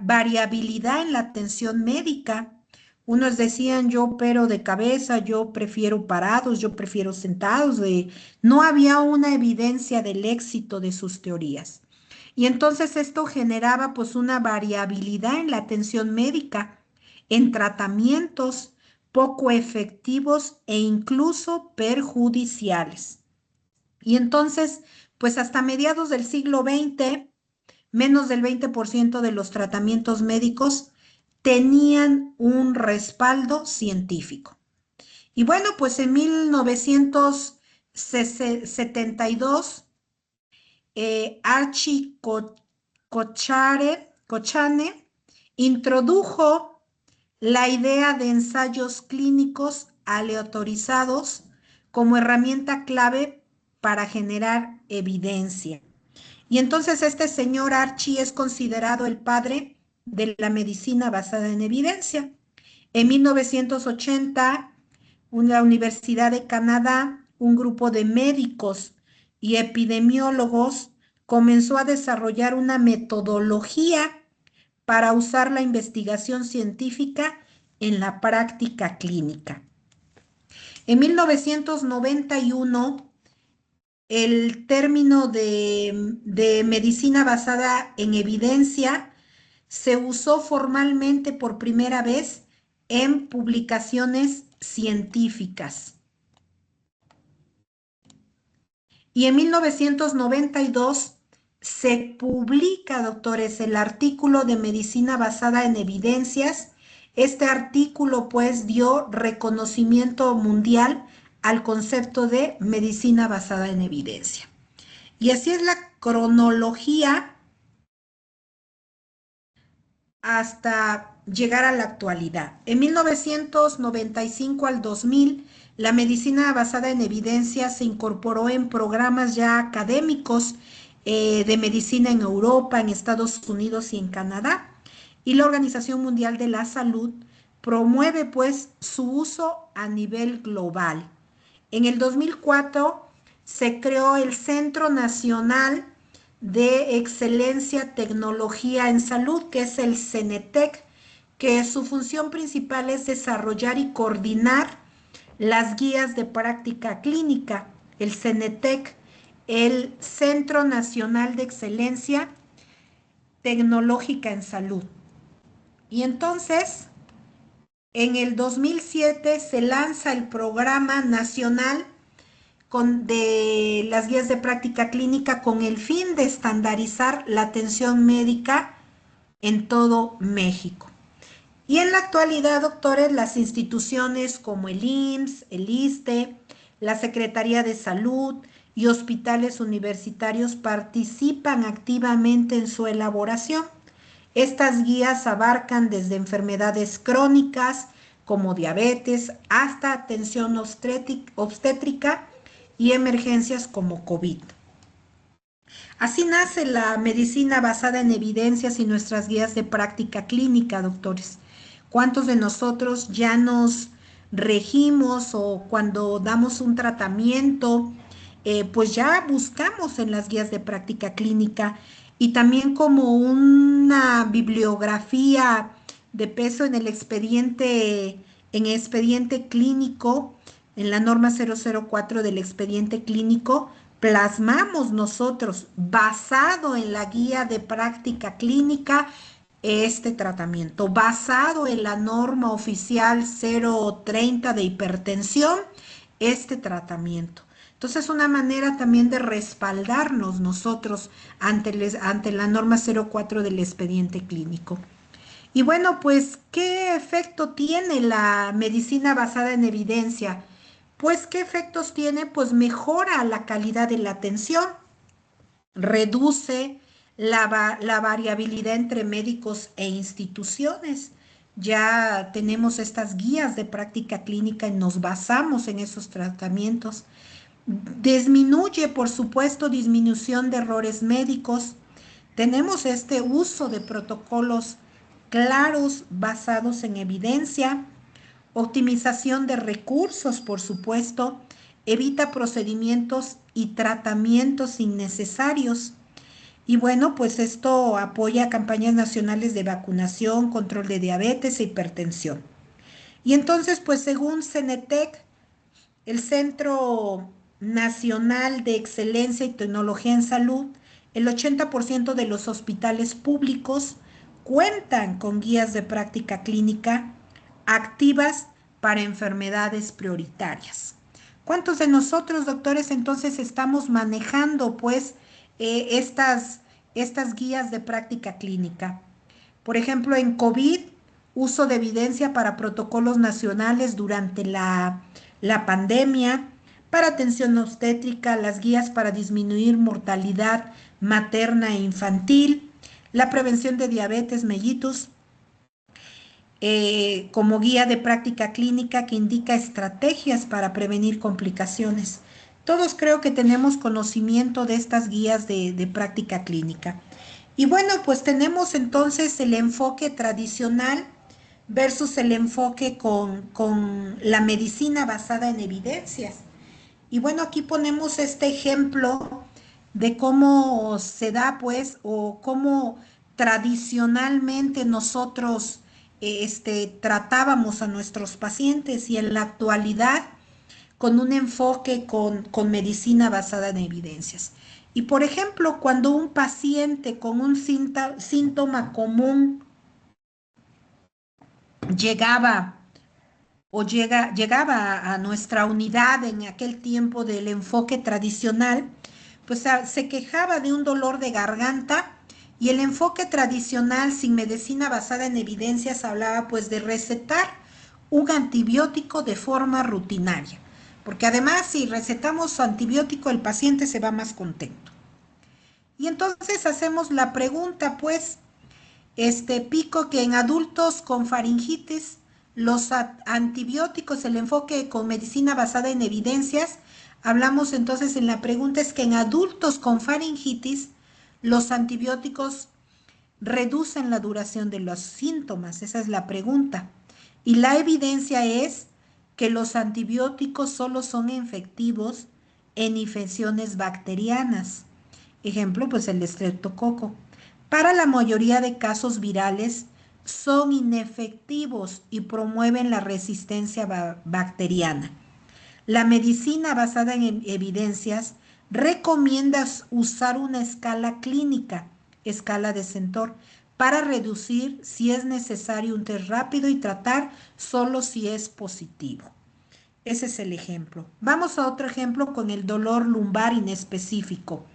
variabilidad en la atención médica. Unos decían yo opero de cabeza, yo prefiero parados, yo prefiero sentados. No había una evidencia del éxito de sus teorías. Y entonces esto generaba pues una variabilidad en la atención médica, en tratamientos poco efectivos e incluso perjudiciales. Y entonces, pues hasta mediados del siglo XX, menos del 20% de los tratamientos médicos tenían un respaldo científico. Y bueno, pues en 1972, Archie Cochane introdujo la idea de ensayos clínicos aleatorizados como herramienta clave para generar evidencia. Y entonces este señor Archie es considerado el padre de la medicina basada en evidencia. En 1980, la Universidad de Canadá, un grupo de médicos y epidemiólogos comenzó a desarrollar una metodología para usar la investigación científica en la práctica clínica. En 1991, el término de medicina basada en evidencia se usó formalmente por primera vez en publicaciones científicas. Y en 1992 se publica, doctores, el artículo de medicina basada en evidencias. Este artículo pues dio reconocimiento mundial al concepto de medicina basada en evidencia. Y así es la cronología hasta llegar a la actualidad. En 1995 al 2000, la medicina basada en evidencia se incorporó en programas ya académicos de medicina en Europa, en Estados Unidos y en Canadá. Y la Organización Mundial de la Salud promueve pues su uso a nivel global. En el 2004 se creó el Centro Nacional de Excelencia Tecnología en Salud, que es el CENETEC, que su función principal es desarrollar y coordinar las guías de práctica clínica. El CENETEC, el Centro Nacional de Excelencia Tecnológica en Salud. Y entonces, En el 2007 se lanza el Programa Nacional de las guías de práctica clínica con el fin de estandarizar la atención médica en todo México. Y en la actualidad, doctores, las instituciones como el IMSS, el ISSSTE, la Secretaría de Salud y hospitales universitarios participan activamente en su elaboración. Estas guías abarcan desde enfermedades crónicas como diabetes hasta atención obstétrica y emergencias como COVID. Así nace la medicina basada en evidencias y nuestras guías de práctica clínica, doctores. ¿Cuántos de nosotros ya nos regimos o cuando damos un tratamiento, pues ya buscamos en las guías de práctica clínica y también como una bibliografía de peso en el expediente clínico, en la norma 004 del expediente clínico, plasmamos nosotros, basado en la guía de práctica clínica, este tratamiento, basado en la norma oficial 030 de hipertensión, este tratamiento. Entonces, una manera también de respaldarnos nosotros ante la norma 04 del expediente clínico. Y bueno, pues, ¿qué efecto tiene la medicina basada en evidencia? Pues, ¿qué efectos tiene? Pues mejora la calidad de la atención, reduce la variabilidad entre médicos e instituciones. Ya tenemos estas guías de práctica clínica y nos basamos en esos tratamientos. Disminuye, por supuesto, disminución de errores médicos. Tenemos este uso de protocolos claros basados en evidencia, optimización de recursos, por supuesto, evita procedimientos y tratamientos innecesarios. Y bueno, pues esto apoya campañas nacionales de vacunación, control de diabetes e hipertensión. Y entonces, pues según CENETEC, el Centro Nacional de Excelencia y Tecnología en Salud, el 80% de los hospitales públicos cuentan con guías de práctica clínica activas para enfermedades prioritarias. ¿Cuántos de nosotros, doctores, entonces estamos manejando pues estas guías de práctica clínica? Por ejemplo, en COVID, uso de evidencia para protocolos nacionales durante la pandemia, para atención obstétrica, las guías para disminuir mortalidad materna e infantil, la prevención de diabetes mellitus, como guía de práctica clínica que indica estrategias para prevenir complicaciones. Todos creo que tenemos conocimiento de estas guías de práctica clínica. Y bueno, pues tenemos entonces el enfoque tradicional versus el enfoque con la medicina basada en evidencias. Y bueno, aquí ponemos este ejemplo de cómo se da, pues, o cómo tradicionalmente nosotros tratábamos a nuestros pacientes y en la actualidad con un enfoque con medicina basada en evidencias. Y por ejemplo, cuando un paciente con un síntoma común llegaba llegaba a nuestra unidad en aquel tiempo del enfoque tradicional, pues se quejaba de un dolor de garganta y el enfoque tradicional sin medicina basada en evidencias hablaba pues de recetar un antibiótico de forma rutinaria, porque además si recetamos antibiótico el paciente se va más contento. Y entonces hacemos la pregunta pues, Pico, que en adultos con faringitis, los antibióticos, el enfoque con medicina basada en evidencias, hablamos entonces en la pregunta es que en adultos con faringitis, los antibióticos reducen la duración de los síntomas, esa es la pregunta. Y la evidencia es que los antibióticos solo son efectivos en infecciones bacterianas. Ejemplo, pues el estreptococo. Para la mayoría de casos virales son inefectivos y promueven la resistencia bacteriana. La medicina basada en evidencias recomienda usar una escala clínica, escala de Centor, para reducir si es necesario un test rápido y tratar solo si es positivo. Ese es el ejemplo. Vamos a otro ejemplo con el dolor lumbar inespecífico.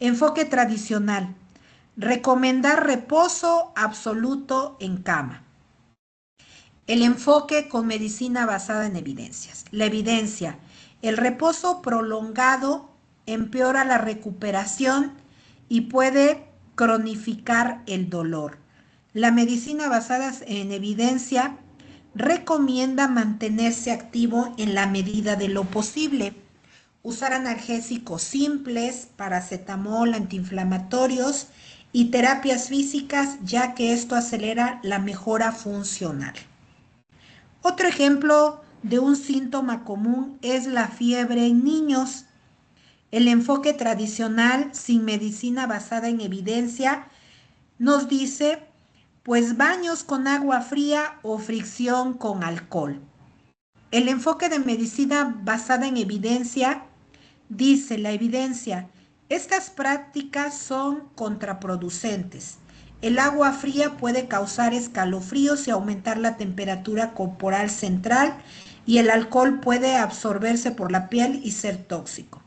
Enfoque tradicional. Recomendar reposo absoluto en cama. El enfoque con medicina basada en evidencias. La evidencia. El reposo prolongado empeora la recuperación y puede cronificar el dolor. La medicina basada en evidencia recomienda mantenerse activo en la medida de lo posible. Usar analgésicos simples, paracetamol, antiinflamatorios y terapias físicas, ya que esto acelera la mejora funcional. Otro ejemplo de un síntoma común es la fiebre en niños. El enfoque tradicional sin medicina basada en evidencia nos dice, pues baños con agua fría o fricción con alcohol. El enfoque de medicina basada en evidencia dice la evidencia, estas prácticas son contraproducentes. El agua fría puede causar escalofríos y aumentar la temperatura corporal central y el alcohol puede absorberse por la piel y ser tóxico.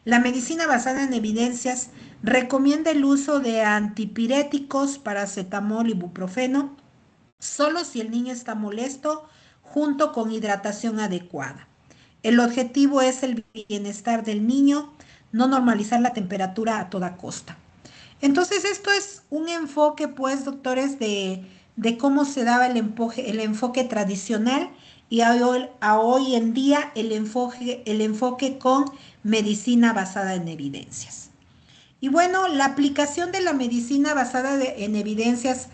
La medicina basada en evidencias recomienda el uso de antipiréticos, paracetamol y ibuprofeno, solo si el niño está molesto, junto con hidratación adecuada. El objetivo es el bienestar del niño, no normalizar la temperatura a toda costa. Entonces, esto es un enfoque, pues, doctores, de cómo se daba el enfoque tradicional y a hoy en día el enfoque con medicina basada en evidencias. Y bueno, la aplicación de la medicina basada en evidencias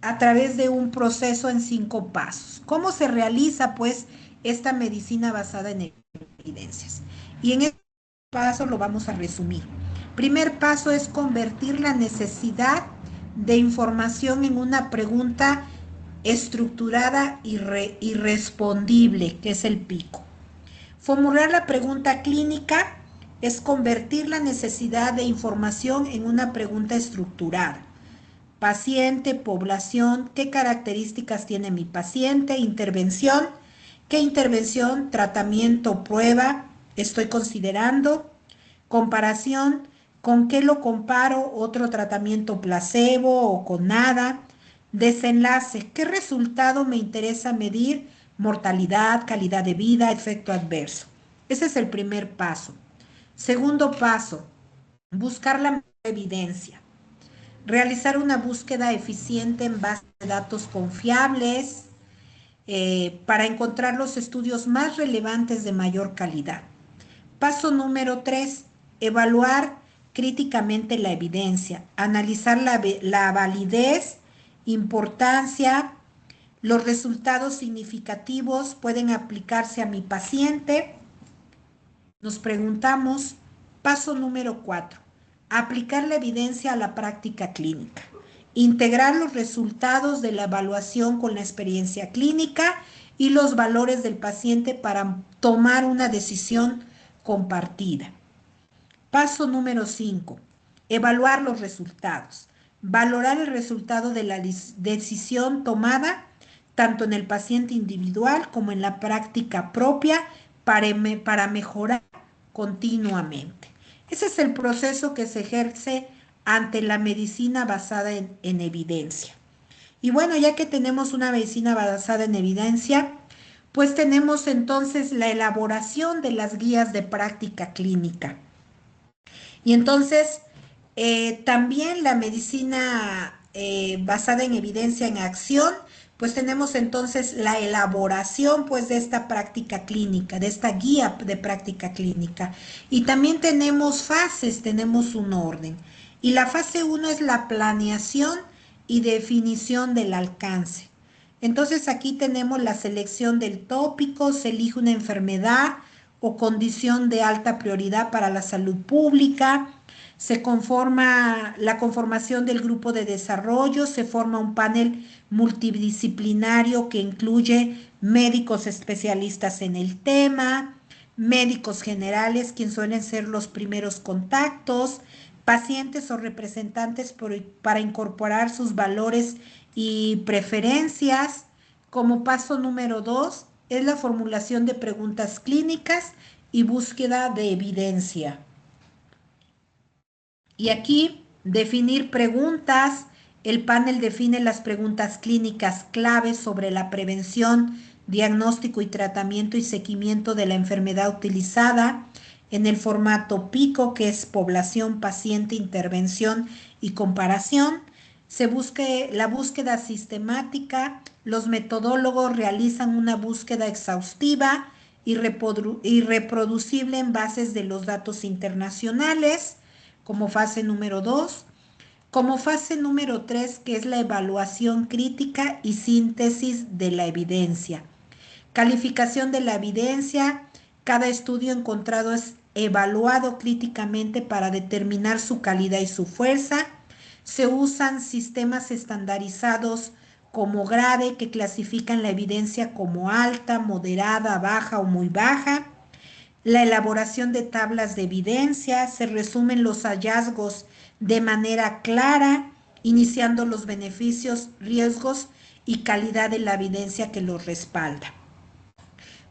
a través de un proceso en 5 pasos. ¿Cómo se realiza, pues, esta medicina basada en evidencias? Y en este paso lo vamos a resumir. Primer paso es convertir la necesidad de información en una pregunta estructurada y respondible, que es el pico. Formular la pregunta clínica es convertir la necesidad de información en una pregunta estructurada. Paciente, población, ¿qué características tiene mi paciente? Intervención, ¿qué intervención, tratamiento, prueba estoy considerando? Comparación, ¿con qué lo comparo? ¿Otro tratamiento placebo o con nada? Desenlace, ¿qué resultado me interesa medir? Mortalidad, calidad de vida, efecto adverso. Ese es el primer paso. Segundo paso, buscar la evidencia. Realizar una búsqueda eficiente en base a datos confiables para encontrar los estudios más relevantes de mayor calidad. Paso número 3, evaluar críticamente la evidencia, analizar la validez, importancia, los resultados significativos pueden aplicarse a mi paciente. Nos preguntamos, paso número 4, aplicar la evidencia a la práctica clínica. Integrar los resultados de la evaluación con la experiencia clínica y los valores del paciente para tomar una decisión compartida. Paso número 5, evaluar los resultados. Valorar el resultado de la decisión tomada tanto en el paciente individual como en la práctica propia para mejorar continuamente. Ese es el proceso que se ejerce ante la medicina basada en evidencia. Y bueno, ya que tenemos una medicina basada en evidencia, pues tenemos entonces la elaboración de las guías de práctica clínica. Y entonces, también la medicina basada en evidencia en acción, pues tenemos entonces la elaboración pues de esta práctica clínica, de esta guía de práctica clínica. Y también tenemos fases, tenemos un orden. Y la fase 1 es la planeación y definición del alcance. Entonces aquí tenemos la selección del tópico, se elige una enfermedad o condición de alta prioridad para la salud pública, se conforma la conformación del grupo de desarrollo, se forma un panel multidisciplinario que incluye médicos especialistas en el tema, médicos generales, quienes suelen ser los primeros contactos, pacientes o representantes para incorporar sus valores y preferencias. Como paso número 2 es la formulación de preguntas clínicas y búsqueda de evidencia. Y aquí definir preguntas. El panel define las preguntas clínicas claves sobre la prevención, diagnóstico y tratamiento y seguimiento de la enfermedad utilizada en el formato PICO, que es población, paciente, intervención y comparación. Se busque la búsqueda sistemática. Los metodólogos realizan una búsqueda exhaustiva y reproducible en bases de los datos internacionales, como fase número 2. Como fase número 3, que es la evaluación crítica y síntesis de la evidencia. Calificación de la evidencia. Cada estudio encontrado es evaluado críticamente para determinar su calidad y su fuerza. Se usan sistemas estandarizados como GRADE, que clasifican la evidencia como alta, moderada, baja o muy baja. La elaboración de tablas de evidencia. Se resumen los hallazgos de manera clara, iniciando los beneficios, riesgos y calidad de la evidencia que los respalda.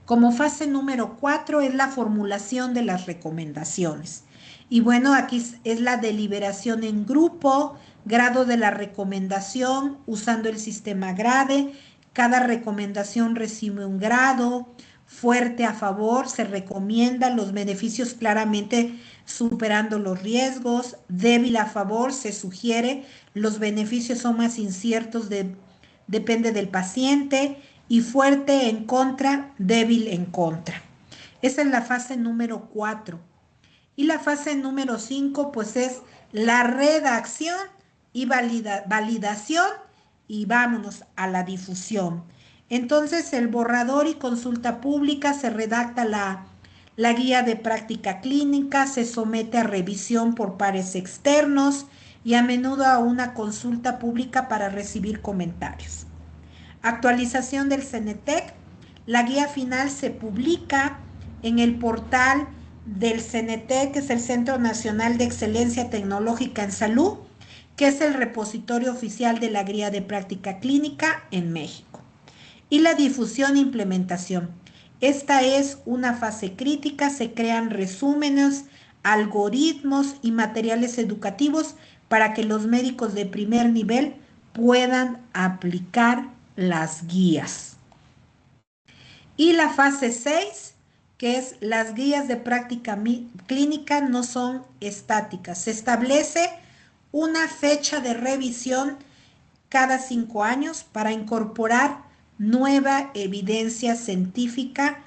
Como fase número 4 es la formulación de las recomendaciones. Y bueno, aquí es la deliberación en grupo, grado de la recomendación, usando el sistema GRADE. Cada recomendación recibe un grado. Fuerte, a favor, se recomienda, los beneficios claramente superando los riesgos. Débil, a favor, se sugiere, los beneficios son más inciertos, depende del paciente. Y fuerte, en contra, débil, en contra. Esa es la fase número 4. Y la fase número 5, pues es la redacción y validación, y vámonos a la difusión. Entonces, el borrador y consulta pública, se redacta la guía de práctica clínica, se somete a revisión por pares externos y a menudo a una consulta pública para recibir comentarios. Actualización del CENETEC. La guía final se publica en el portal del CENETEC, que es el Centro Nacional de Excelencia Tecnológica en Salud, que es el repositorio oficial de la guía de práctica clínica en México. Y la difusión e implementación. Esta es una fase crítica, se crean resúmenes, algoritmos y materiales educativos para que los médicos de primer nivel puedan aplicar las guías. Y la fase 6, que es las guías de práctica clínica, no son estáticas. Se establece una fecha de revisión cada 5 años para incorporar nueva evidencia científica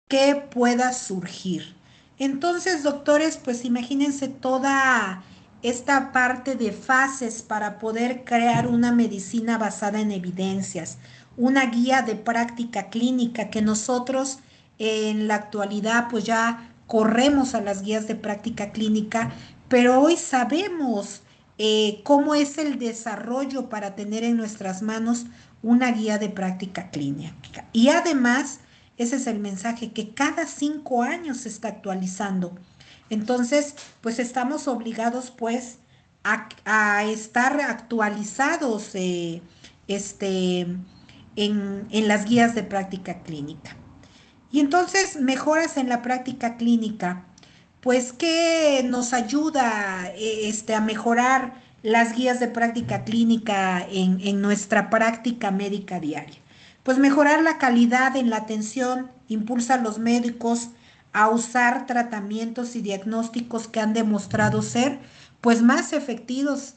que pueda surgir. Entonces, doctores, pues imagínense toda esta parte de fases para poder crear una medicina basada en evidencias, una guía de práctica clínica que nosotros en la actualidad pues ya corremos a las guías de práctica clínica, pero hoy sabemos cómo es el desarrollo para tener en nuestras manos una guía de práctica clínica. Y además, ese es el mensaje, que cada 5 años se está actualizando. Entonces, pues estamos obligados pues a estar actualizados en las guías de práctica clínica. Y entonces, mejoras en la práctica clínica, pues ¿qué nos ayuda a mejorar las guías de práctica clínica en nuestra práctica médica diaria? Pues mejorar la calidad en la atención, impulsa a los médicos a usar tratamientos y diagnósticos que han demostrado ser pues más efectivos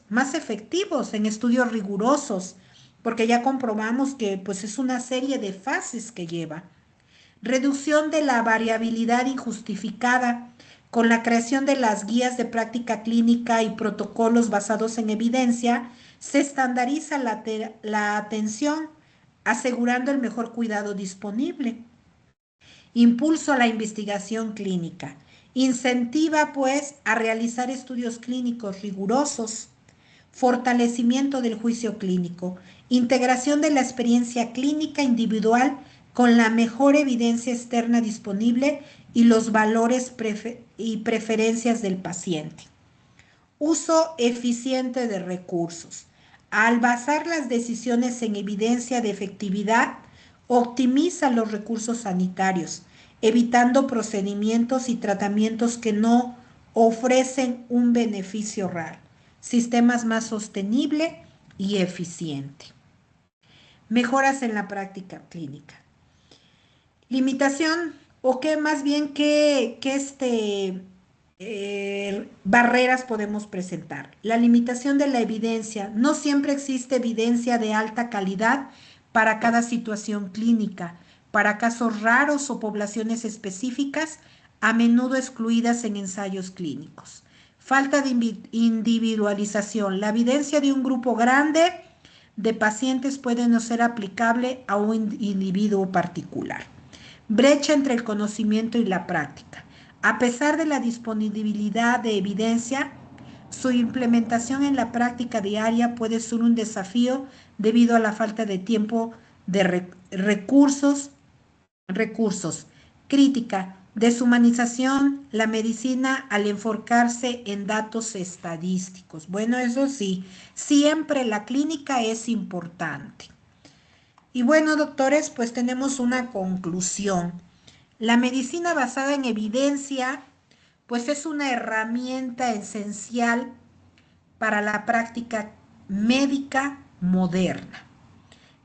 en estudios rigurosos, porque ya comprobamos que pues es una serie de fases que lleva. Reducción de la variabilidad injustificada. Con la creación de las guías de práctica clínica y protocolos basados en evidencia, se estandariza la atención, asegurando el mejor cuidado disponible. Impulso a la investigación clínica. Incentiva, pues, a realizar estudios clínicos rigurosos. Fortalecimiento del juicio clínico. Integración de la experiencia clínica individual con la mejor evidencia externa disponible y los valores y preferencias del paciente. Uso eficiente de recursos. Al basar las decisiones en evidencia de efectividad, optimiza los recursos sanitarios, evitando procedimientos y tratamientos que no ofrecen un beneficio real. Sistemas más sostenible y eficiente. Mejoras en la práctica clínica. Limitación, o qué más bien barreras podemos presentar. La limitación de la evidencia. No siempre existe evidencia de alta calidad para cada situación clínica. Para casos raros o poblaciones específicas, a menudo excluidas en ensayos clínicos. Falta de individualización. La evidencia de un grupo grande de pacientes puede no ser aplicable a un individuo particular. Brecha entre el conocimiento y la práctica. A pesar de la disponibilidad de evidencia, su implementación en la práctica diaria puede ser un desafío debido a la falta de tiempo de recursos. Crítica. Deshumanización, la medicina al enfocarse en datos estadísticos. Bueno, eso sí, siempre la clínica es importante. Y bueno, doctores, pues tenemos una conclusión. La medicina basada en evidencia, pues es una herramienta esencial para la práctica médica moderna.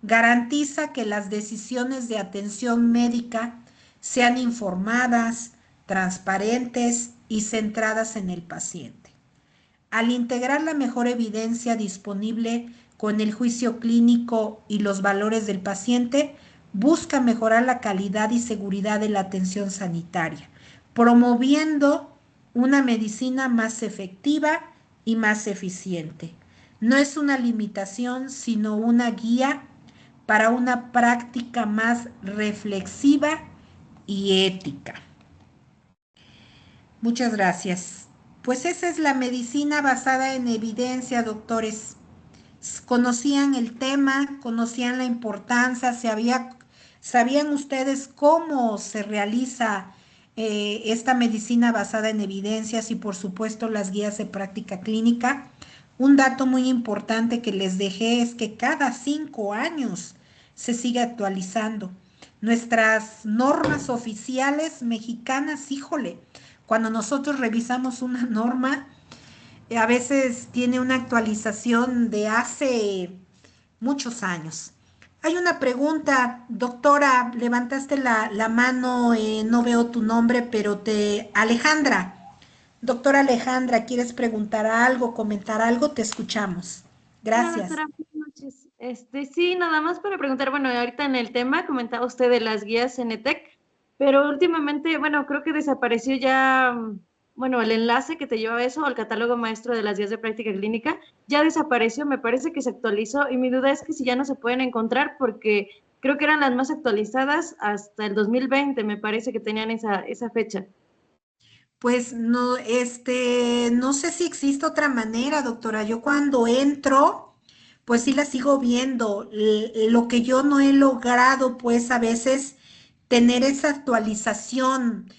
Garantiza que las decisiones de atención médica sean informadas, transparentes y centradas en el paciente. Al integrar la mejor evidencia disponible con el juicio clínico y los valores del paciente, busca mejorar la calidad y seguridad de la atención sanitaria, promoviendo una medicina más efectiva y más eficiente. No es una limitación, sino una guía para una práctica más reflexiva y ética. Muchas gracias. Pues esa es la medicina basada en evidencia, doctores. Conocían el tema, conocían la importancia, sabían ustedes cómo se realiza esta medicina basada en evidencias y por supuesto las guías de práctica clínica. Un dato muy importante que les dejé es que cada 5 años se sigue actualizando. Nuestras normas oficiales mexicanas, híjole, cuando nosotros revisamos una norma, a veces tiene una actualización de hace muchos años. Hay una pregunta, doctora, levantaste la mano, no veo tu nombre, pero Alejandra, doctora Alejandra, ¿quieres preguntar algo, comentar algo? Te escuchamos. Hola, Gracias. doctora, buenas noches. Sí, nada más para preguntar, bueno, ahorita en el tema comentaba usted de las guías CENETEC, pero últimamente, bueno, creo que desapareció ya, bueno, el enlace que te lleva a eso, al catálogo maestro de las guías de práctica clínica, ya desapareció, me parece que se actualizó, y mi duda es que si ya no se pueden encontrar, porque creo que eran las más actualizadas hasta el 2020, me parece que tenían esa fecha. Pues no, no sé si existe otra manera, doctora. Yo cuando entro, pues sí la sigo viendo. Lo que yo no he logrado, pues a veces tener esa actualización.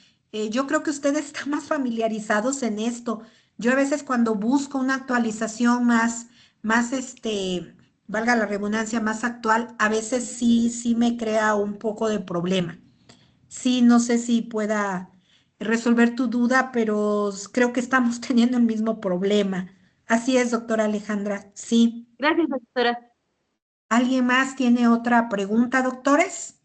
Yo creo que ustedes están más familiarizados en esto. Yo a veces cuando busco una actualización más, valga la redundancia, más actual, a veces sí me crea un poco de problema. Sí, no sé si pueda resolver tu duda, pero creo que estamos teniendo el mismo problema. Así es, doctora Alejandra. Sí. Gracias, doctora. ¿Alguien más tiene otra pregunta, doctores?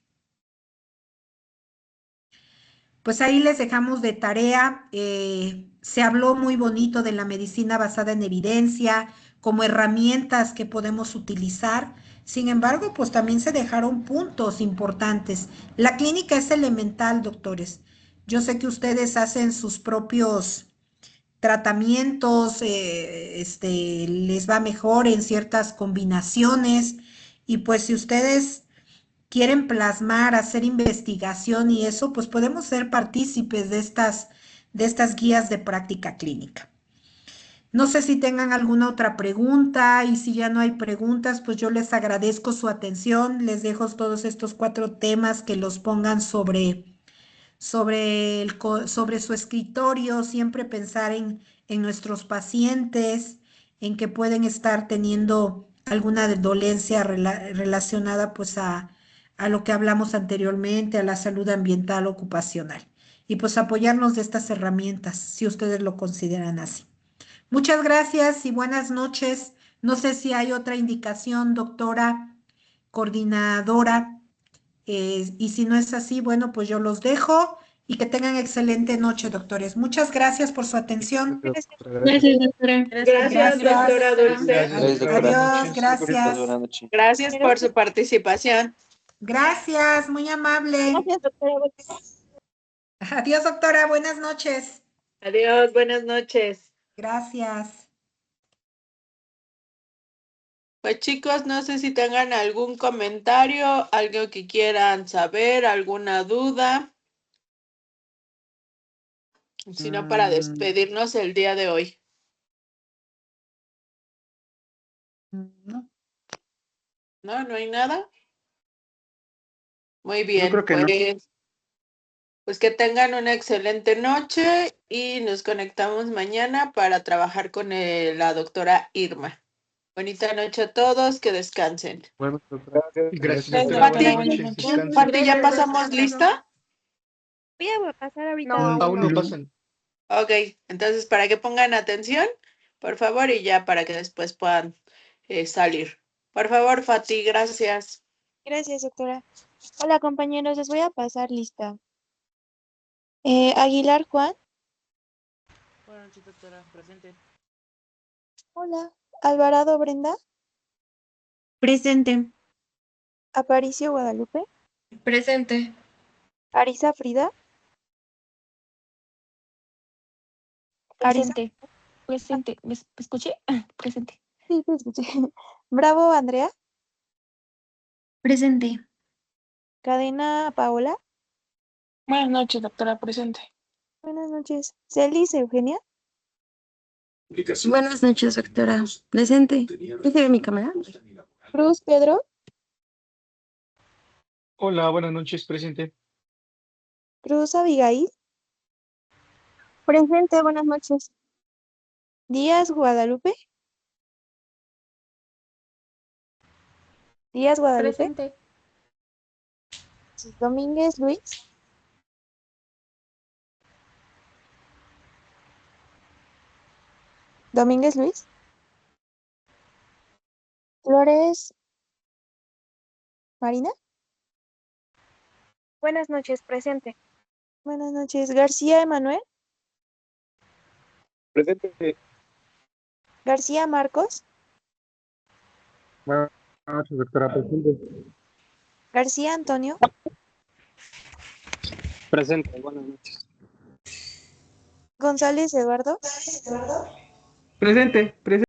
Pues ahí les dejamos de tarea. Se habló muy bonito de la medicina basada en evidencia como herramientas que podemos utilizar. Sin embargo, pues también se dejaron puntos importantes. La clínica es elemental, doctores. Yo sé que ustedes hacen sus propios tratamientos, les va mejor en ciertas combinaciones y pues si ustedes quieren plasmar, hacer investigación y eso, pues podemos ser partícipes de estas guías de práctica clínica. No sé si tengan alguna otra pregunta y si ya no hay preguntas, pues yo les agradezco su atención. Les dejo todos estos 4 temas que los pongan sobre su escritorio, siempre pensar en nuestros pacientes, en que pueden estar teniendo alguna dolencia relacionada pues a lo que hablamos anteriormente, a la salud ambiental ocupacional. Y pues apoyarnos de estas herramientas, si ustedes lo consideran así. Muchas gracias y buenas noches. No sé si hay otra indicación, doctora, coordinadora, y si no es así, bueno, pues yo los dejo y que tengan excelente noche, doctores. Muchas gracias por su atención. Gracias, doctora. Gracias, doctora Dulce. Gracias, doctora. Adiós, Buenas gracias. Buenas noches. Gracias por su participación. Gracias, muy amable. Gracias, doctora. Adiós, doctora, buenas noches. Adiós, buenas noches. Gracias. Pues chicos, no sé si tengan algún comentario, algo que quieran saber, alguna duda. Si no, para despedirnos el día de hoy. No, ¿No? ¿No hay nada? Muy yo bien, creo que no. pues que tengan una excelente noche y nos conectamos mañana para trabajar con la doctora Irma. Bonita noche a todos, que descansen. Bueno, doctora. Gracias, Gracias, doctora. Pati. Buenas noches. Descansa. Pati, ¿ya pasamos lista? Voy a pasar ahorita. Aún no pasan. Ok, entonces para que pongan atención, por favor, y ya para que después puedan salir. Por favor, Fati, gracias. Gracias, doctora. Hola, compañeros, les voy a pasar lista. Aguilar Juan. Buenas noches, doctora. Presente. Hola. Alvarado Brenda. Presente. Aparicio Guadalupe. Presente. Arisa Frida. Arisa. Presente. Presente. ¿Me escuché? Presente. Sí, te escuché. Bravo Andrea. Presente. Cadena Paola. Buenas noches, doctora. Presente. Buenas noches. Celis Eugenia. Buenas noches, doctora. Presente. ¿Sí se ve mi cámara? Cruz Pedro. Hola, buenas noches, presente. Cruz Abigail. Presente, buenas noches. Díaz Guadalupe. Díaz Guadalupe. Presente. Domínguez Luis. Domínguez Luis. Flores Marina. Buenas noches, presente. Buenas noches. García Emanuel. Presente. García Marcos. Buenas noches, doctora. Presente. García Antonio. Presente, buenas noches. González Eduardo. Presente, presente.